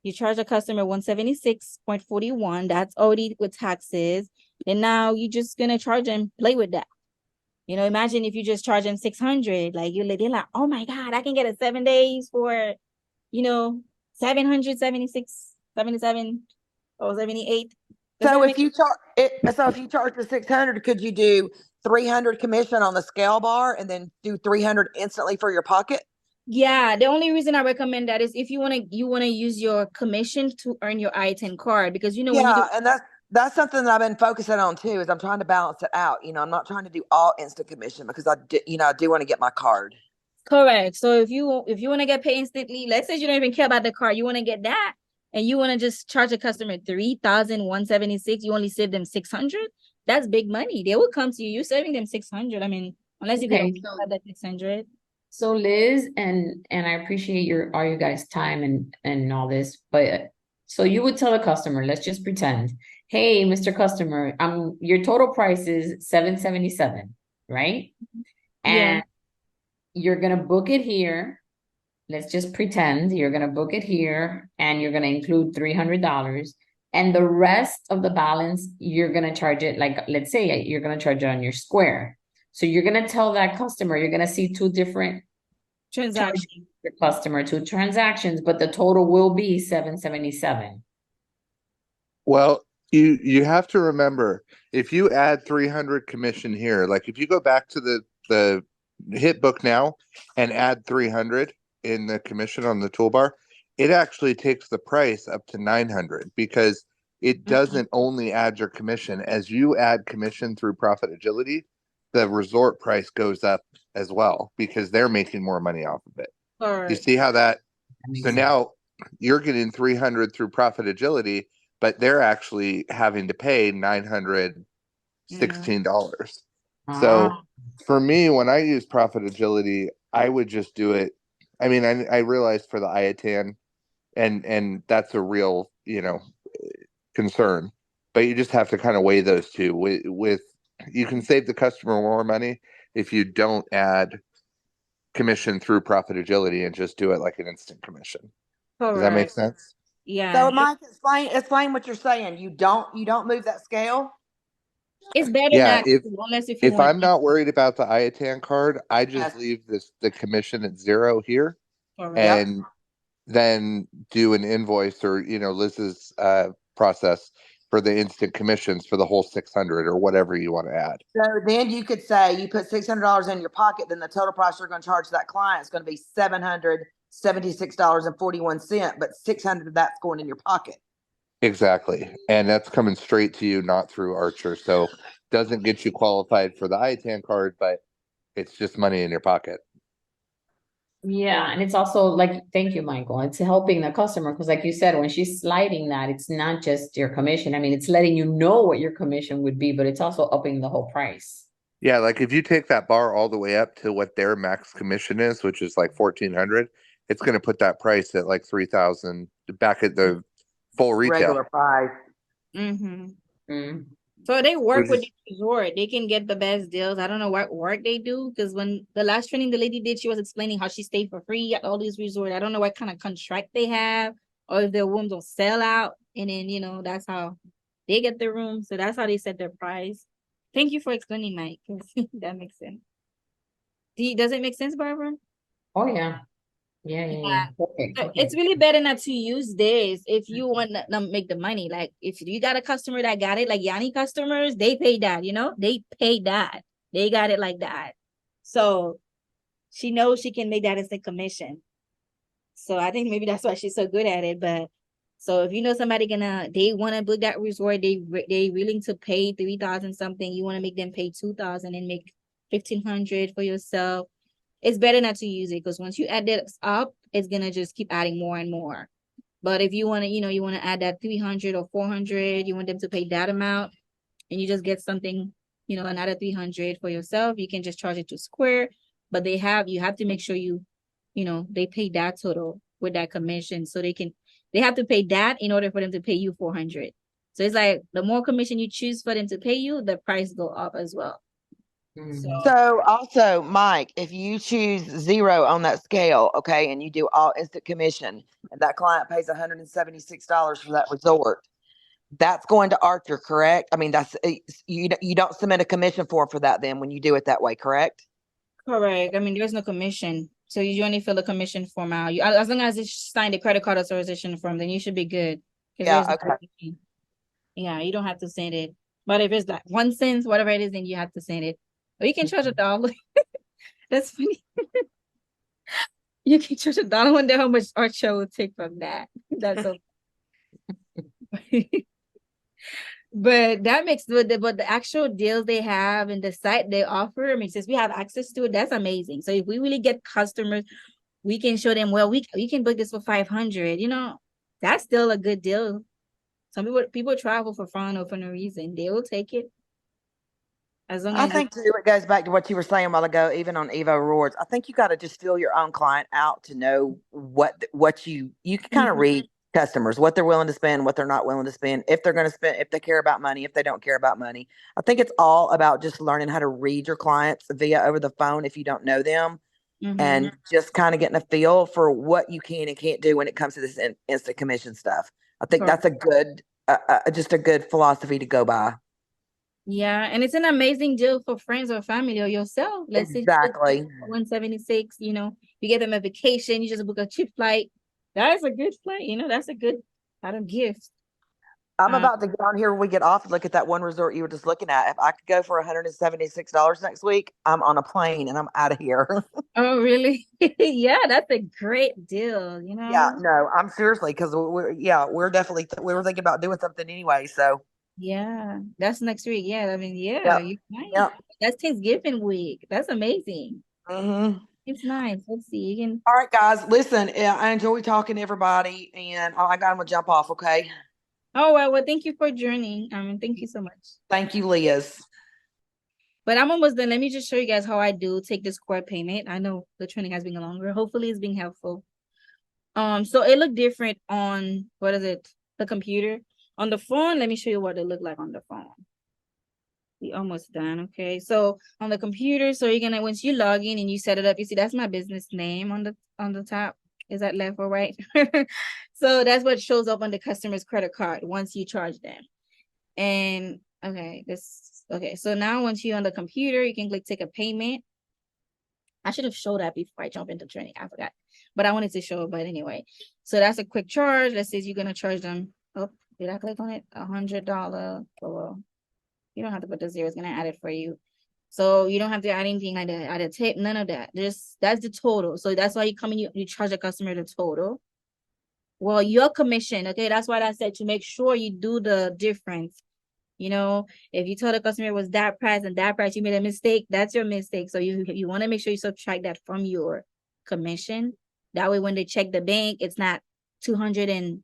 you charge the customer 176.41. That's already with taxes. And now you're just gonna charge them, play with that. Imagine if you just charge them 600, like they're like, oh my God, I can get a 7 days for 776, 77, or 78. So if you charge the 600, could you do 300 commission on the scale bar and then do 300 instantly for your pocket? Yeah, the only reason I recommend that is if you want to use your commission to earn your I-10 card, because when you do. Yeah, and that's something that I've been focusing on too. Is I'm trying to balance it out. I'm not trying to do all instant commission because I do want to get my card. Correct. So if you want to get paid instantly, let's say you don't even care about the card, you want to get that, and you want to just charge a customer 3,176, you only save them 600. That's big money. They will come to you. You're saving them 600. I mean, unless if they Okay, don't have that 600. so Liz, and I appreciate all you guys' time and all this, but so you would tell a customer, let's just pretend, hey, Mr. Customer, your total price is $777, right? Yeah. And you're gonna book it here. Let's just pretend you're gonna book it here, and you're gonna include $300, and the rest of the balance you're gonna charge it, like let's say you're gonna charge it on your Square. So you're gonna tell that customer, you're gonna see two different Transaction. your customer, two transactions, but the total will be $777. Well, you have to remember, if you add 300 commission here, like if you go back to the hit book now and add 300 in the commission on the toolbar, it actually takes the price up to 900 because it doesn't only add your commission. As you add commission through Profit Agility, the resort price goes up as well because they're making more money off of it. You see how that? So now you're getting 300 through Profit Agility, but they're actually having to pay $916. So for me, when I use Profit Agility, I would just do it. I mean, I realized for the IATAN, and that's a real, concern, but you just have to kind of weigh those two. With you can save the customer more money if you don't add commission through Profit Agility and just do it like an instant commission. Does that make sense? Yeah. So Mike, explain what you're saying. You don't move that scale. It's better Yeah, not to, unless if you if want. I'm not worried about the IATAN card, I just Yes. leave the commission at 0 here Correct. and then do an invoice or Liz's process for the instant commissions for the whole 600 or whatever you want to add. So then you could say you put $600 in your pocket, then the total price you're going to charge that client is going to be $776.41, but 600 of that's going in your pocket. Exactly. And that's coming straight to you, not through Archer. So doesn't get you qualified for the ITAN card, but it's just money in your pocket. Yeah, and it's also like, thank you, Michael. It's helping the customer because, like you said, when she's sliding that, it's not just your commission. I mean, it's letting you know what your commission would be, but it's also upping the whole price. Yeah, like if you take that bar all the way up to what their max commission is, which is like 1,400, it's going to put that price at like 3,000 back at the full retail. Regular price. Mm-hmm. Mm. So they work Which with is- the resort. They can get the best deals. I don't know what work they do because when the last training the lady did, she was explaining how she stayed for free at all these resorts. I don't know what kind of contract they have or if their rooms will sell out. And then, that's how they get the room. So that's how they set their price. Thank you for explaining, Mike. 'Cause that makes sense. Does it make sense, Barbara? Oh, yeah. Yeah. Okay. It's really better not to use this if you want to make the money. Like if you got a customer that got it, like Yanni customers, they pay that, they pay that. They got it like that. So she knows she can make that as a commission. So I think maybe that's why she's so good at it. But so if you know somebody they want to book that resort, they willing to pay 3,000 something. You want to make them pay 2,000 and make 1,500 for yourself. It's better not to use it because once you add that up, it's gonna just keep adding more and more. But if you want to, you want to add that 300 or 400, you want them to pay that amount, and you just get something, another 300 for yourself. You can just charge it to Square, but you have to make sure they pay that total with that commission, so they have to pay that in order for them to pay you 400. So it's like the more commission you choose for them to pay you, the price go up as well. So also, Mike, if you choose 0 on that scale, okay, and you do all instant commission, and that client pays $176 for that resort, that's going to Archer, correct? I mean, that's you don't submit a commission form for that then when you do it that way, correct? Correct. I mean, there's no commission. So you only fill the commission form out. As long as you sign the credit card authorization form, then you should be good. Yeah, There's no okay. commission. Yeah, you don't have to send it. But if it's like 1 cent, whatever it is, then you have to send it. Or you can charge $1. That's funny. You can charge $1. Wonder how much Archer will take from that. That's so. But that makes but the actual deals they have and the site they offer, I mean, since we have access to it, that's amazing. So if we really get customers, we can show them, well, we can book this for 500. That's still a good deal. Some people travel for fun or for no reason. They will take it as long I as think too, it goes back to what you were saying a while ago, even on Evo Rewards. I think you got to just feel your own client out to know what you can kind of read customers, what they're willing to spend, what they're not willing to spend, if they're going to spend, if they care about money, if they don't care about money. I think it's all about just learning how to read your clients via over the phone if you don't know them, and just kind of getting a feel for what you can and can't do when it comes to this instant commission stuff. I think that's a good, just a good philosophy to go by. Yeah, and it's an amazing deal for friends or family or yourself. Let's say Exactly. 176, you get them a vacation, you just book a cheap flight. That is a good flight, that's a good gift. I'm about to get on here when we get off and look at that one resort you were just looking at. If I could go for $176 next week, I'm on a plane and I'm out of here. Oh, really? Yeah, that's a great deal, Yeah, no, I'm seriously, because we're definitely, we were thinking about doing something anyway. So Yeah, that's next week. Yeah, I mean, yeah, Yep. you nice. Yep. That's Thanksgiving week. That's amazing. Mm-hmm. It's nice. Let's see. You can. All right, guys, listen, I enjoy talking to everybody, and I'm gonna jump off. Okay. Oh well, thank you for joining. Thank you so much. Thank you, Liz. But I'm almost done. Let me just show you guys how I do take this core payment. I know the training has been longer. Hopefully, it's being helpful. So it looked different on the computer. On the phone, let me show you what it looked like on the phone. We almost done. Okay, so on the computer, so you're gonna once you log in and you set it up, you see that's my business name on the top. Is that left or right? So that's what shows up on the customer's credit card once you charge them. And okay, so now once you're on the computer, you can click take a payment. I should have showed that before I jump into training. I forgot, but I wanted to show it. But anyway, so that's a quick charge. Let's say you're gonna charge them. Oh, did I click on it? $100. Well, you don't have to put the zero. It's gonna add it for you. So you don't have to add anything like that, add a tip, none of that. That's the total. So that's why you come in, you charge the customer the total. Well, your commission, okay, that's why I said to make sure you do the difference. If you told the customer it was that price and that price, you made a mistake, that's your mistake. So you want to make sure you subtract that from your commission. That way, when they check the bank, it's not $202,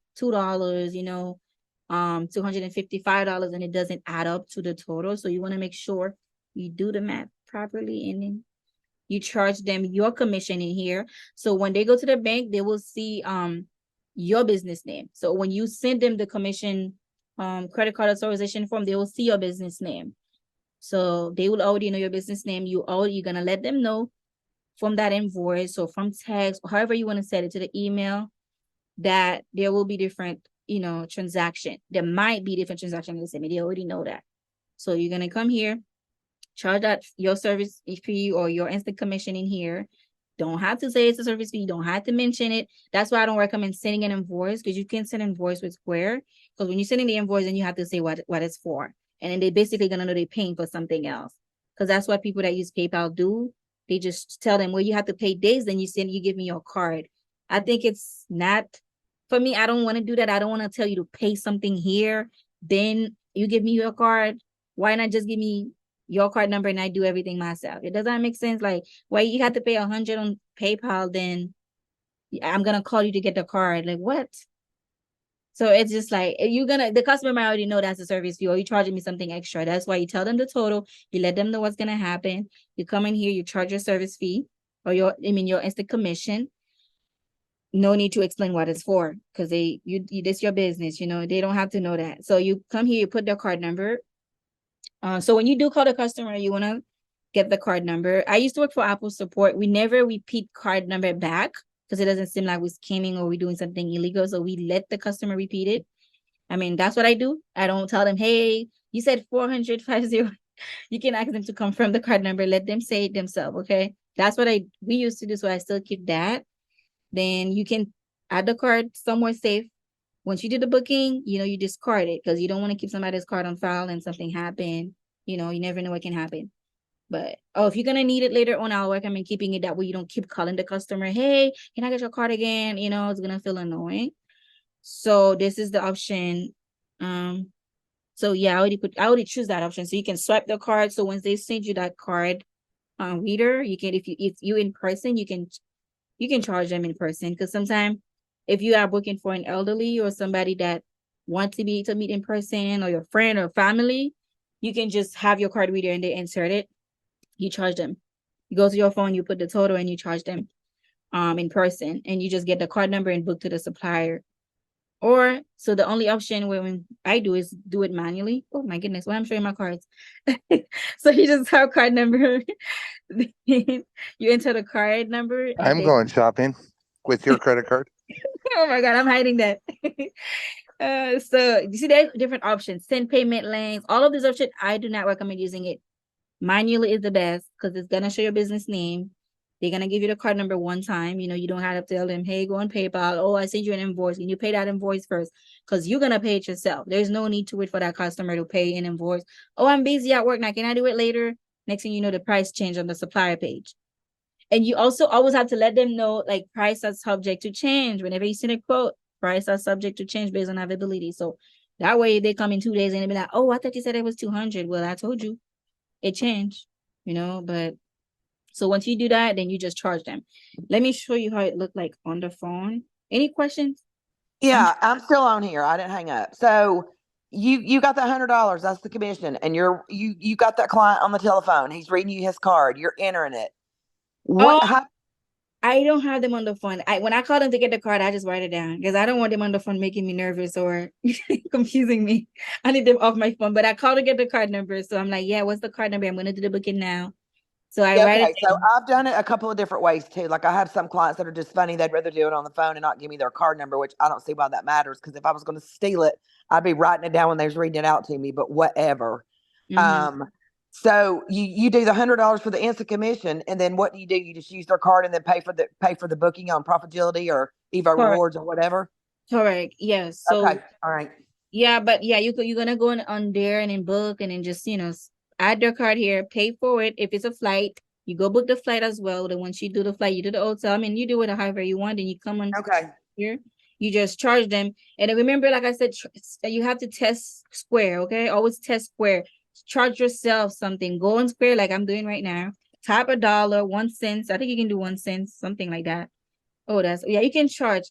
$255, and it doesn't add up to the total. So you want to make sure you do the math properly, and then you charge them your commission in here. So when they go to the bank, they will see your business name. So when you send them the commission credit card authorization form, they will see your business name. So they will already know your business name. You're gonna let them know from that invoice or from text, or however you want to set it to the email, that there will be different, transaction. There might be different transactions. They already know that. So you're gonna come here, charge that your service fee or your instant commission in here. Don't have to say it's a service fee. You don't have to mention it. That's why I don't recommend sending an invoice, because you can send an invoice with Square. Because when you're sending the invoice, then you have to say what it's for. And then they basically gonna know they're paying for something else. Because that's what people that use PayPal do. They just tell them, well, you have to pay this, then you give me your card. I think it's not, for me, I don't want to do that. I don't want to tell you to pay something here, then you give me your card. Why not just give me your card number and I do everything myself? It doesn't make sense. Like, why you have to pay $100 on PayPal, then I'm gonna call you to get the card. Like, what? So it's just like, the customer might already know that's a service fee, or you charging me something extra. That's why you tell them the total, you let them know what's gonna happen. You come in here, you charge your service fee or your instant commission. No need to explain what it's for, because this your business, they don't have to know that. So you come here, you put their card number. So when you do call the customer, you want to get the card number. I used to work for Apple support. We never repeat card number back, because it doesn't seem like we're scamming or we're doing something illegal. So we let the customer repeat it. I mean, that's what I do. I don't tell them, hey, you said 450. You can ask them to confirm the card number. Let them say it themselves, okay? That's what we used to do, so I still keep that. Then you can add the card somewhere safe. Once you do the booking, you discard it, because you don't want to keep somebody's card on file and something happen. You never know what can happen. But if you're gonna need it later on, I'll recommend keeping it that way. You don't keep calling the customer, hey, can I get your card again? It's gonna feel annoying. So this is the option. So yeah, I already choose that option. So you can swipe the card. So once they send you that card reader, you can, if you in person, you can charge them in person. Because sometimes if you are booking for an elderly or somebody that wants to meet in person, or your friend or family, you can just have your card reader and they insert it. You charge them. You go to your phone, you put the total, and you charge them in person, and you just get the card number and book to the supplier. Or so the only option when I do is do it manually. Oh my goodness, well, I'm showing my cards. So you just have card number. You enter the card number. I'm going shopping with your credit card. Oh my God, I'm hiding that. So you see, there's different options. Send payment links. All of these options, I do not recommend using it. Manually is the best, because it's gonna show your business name. They're gonna give you the card number one time. You don't have to tell them, hey, go on PayPal. Oh, I sent you an invoice. And you pay that invoice first, because you're gonna pay it yourself. There's no need to wait for that customer to pay an invoice. Oh, I'm busy at work now. Can I do it later? Next thing you know, the price changed on the supplier page. And you also always have to let them know, like, price are subject to change. Whenever you send a quote, price are subject to change based on availability. So that way they come in 2 days and they be like, oh, I thought you said it was 200. Well, I told you it changed, but so once you do that, then you just charge them. Let me show you how it looked like on the phone. Any questions? Yeah, I'm still on here. I didn't hang up. So you got that $100. That's the commission, and you got that client on the telephone. He's reading you his card. You're entering it. What? Oh, I don't have them on the phone. When I call them to get the card, I just write it down, because I don't want them on the phone making me nervous or confusing me. I need them off my phone, but I call to get the card number. So I'm like, yeah, what's the card number? I'm going to do the booking now. So I write it So down. I've done it a couple of different ways too. Like, I have some clients that are just funny. They'd rather do it on the phone and not give me their card number, which I don't see why that matters. Because if I was going to steal it, I'd be writing it down when they was reading it out to me. But whatever. Mhm. So you do the $100 for the instant commission, and then what do? You just use their card and then pay for the booking on Profitability or Evo Correct. Rewards or whatever. Correct. Yes. So Okay. All right. yeah, but yeah, you're gonna go on there and then book, and then just add their card here, pay for it. If it's a flight, you go book the flight as well. Then once you do the flight, you do the hotel. I mean, you do it however you want, and you come on Okay. here. You just charge them, and then remember, like I said, you have to test Square. Okay, always test Square. Charge yourself something. Go on Square, like I'm doing right now. type $1, 1 cent. I think you can do 1 cent, something like that. Oh, yeah, you can charge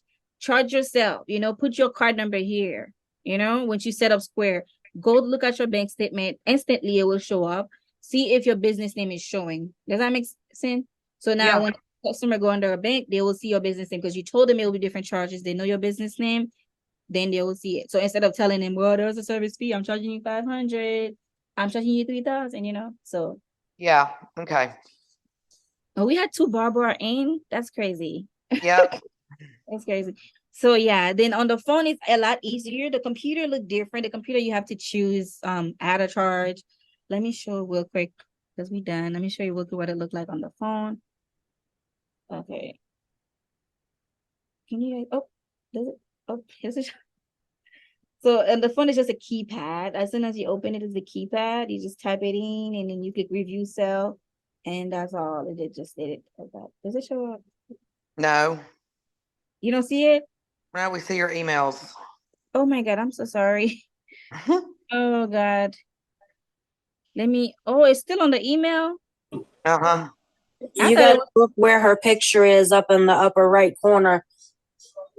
yourself, put your card number here, once you set up Square, go look at your bank statement. Instantly, it will show up. See if your business name is showing. Does that make sense? So now Yeah. when customer go under a bank, they will see your business name because you told them it will be different charges. They know your business name, then they will see it. So instead of telling them, well, there's a service fee, I'm charging you 500, I'm charging you 3,000, so. Yeah. Okay. Oh, we had 2 Barbara in. That's crazy. Yep. That's crazy. So yeah, then on the phone it's a lot easier. The computer look different. The computer you have to choose add a charge. Let me show real quick because we done. Let me show you real quick what it looked like on the phone. Okay. Can you does it here's it. So and the phone is just a keypad. As soon as you open it, it's a keypad. You just type it in and then you click review cell, and that's all. It just did it like that. Does it show up? No. You don't see it? Now we see your emails. Oh my God, I'm so sorry. Oh God. It's still on the email. Uh-huh. I You thought it gotta look where her picture is up in the upper right corner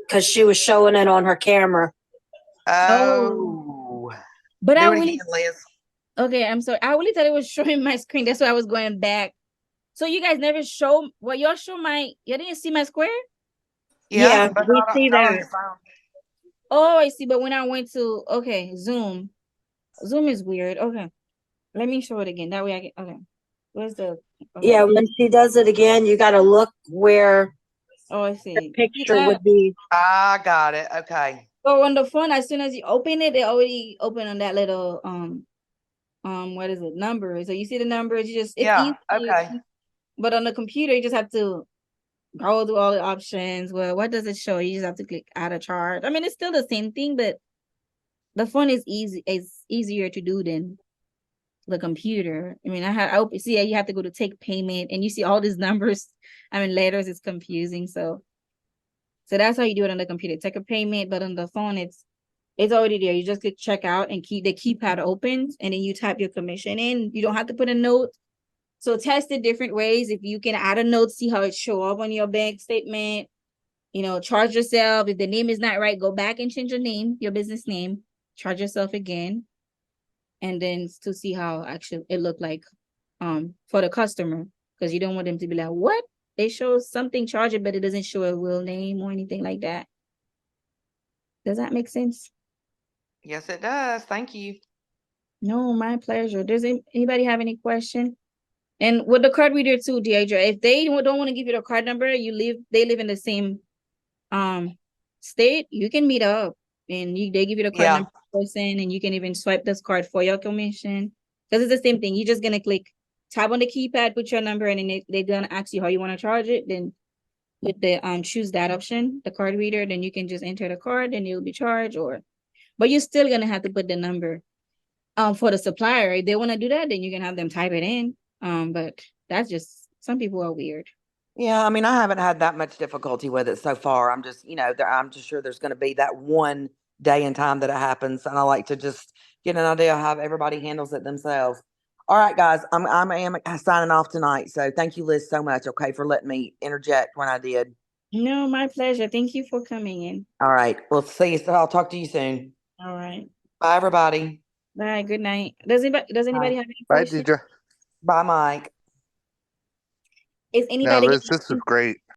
because she was showing it on her camera. Oh. But Do I it really, again, Liz. okay, I'm sorry. I really thought it was showing my screen. That's why I was going back. So you guys never show, well, y'all show you didn't see my square? Yeah, But we not, see not on that. your phone. Oh, I see. But when I went to, okay, Zoom is weird. Okay. Let me show it again. That way I can, okay. Where's the, okay. Yeah, when she does it again, you gotta look where Oh, I the see. See picture that? would be. I got it. Okay. So on the phone, as soon as you open it, they already open on that little, what is it? Number. So you see the numbers, it's Yeah. easy. Okay. But on the computer, you just have to go through all the options. Well, what does it show? You just have to click add a charge. I mean, it's still the same thing, but the phone is easier to do than the computer. I mean, see, you have to go to take payment and you see all these numbers. I mean, letters is confusing. So that's how you do it on the computer. Take a payment, but on the phone, it's already there. You just click check out and keep the keypad open, and then you type your commission in. You don't have to put a note. So test it different ways. If you can add a note, see how it show up on your bank statement. Charge yourself. If the name is not right, go back and change your name, your business name. Charge yourself again, and then to see how actually it looked like for the customer, because you don't want them to be like, what? They show something charging, but it doesn't show a real name or anything like that. Does that make sense? Yes, it does. Thank you. No, my pleasure. Does anybody have any question? And with the card reader too, Deidre, if they don't want to give you the card number, they live in the same state, you can meet up and they give you the card number person, and you can even swipe this card for your commission. Because it's the same thing. You're just gonna tap on the keypad, put your number, and then they're gonna ask you how you want to charge it. Then with the choose that option, the card reader, then you can just enter the card and you'll be charged, but you're still gonna have to put the number for the supplier. If they want to do that, then you can have them type it in. But that's just, some people are weird. Yeah, I mean, I haven't had that much difficulty with it so far. I'm just, I'm just sure there's going to be that one day and time that it happens, and I like to just get an idea of how everybody handles it themselves. All right, guys, I am signing off tonight. So thank you, Liz, so much. Okay, for letting me interject when I did. No, my pleasure. Thank you for coming in. All right, we'll see you. So I'll talk to you soon. All right. Bye, everybody. Bye. Good night. Does anybody have any Bye, questions? Deidre. Bye, Mike. Is No, anybody Liz, this was great.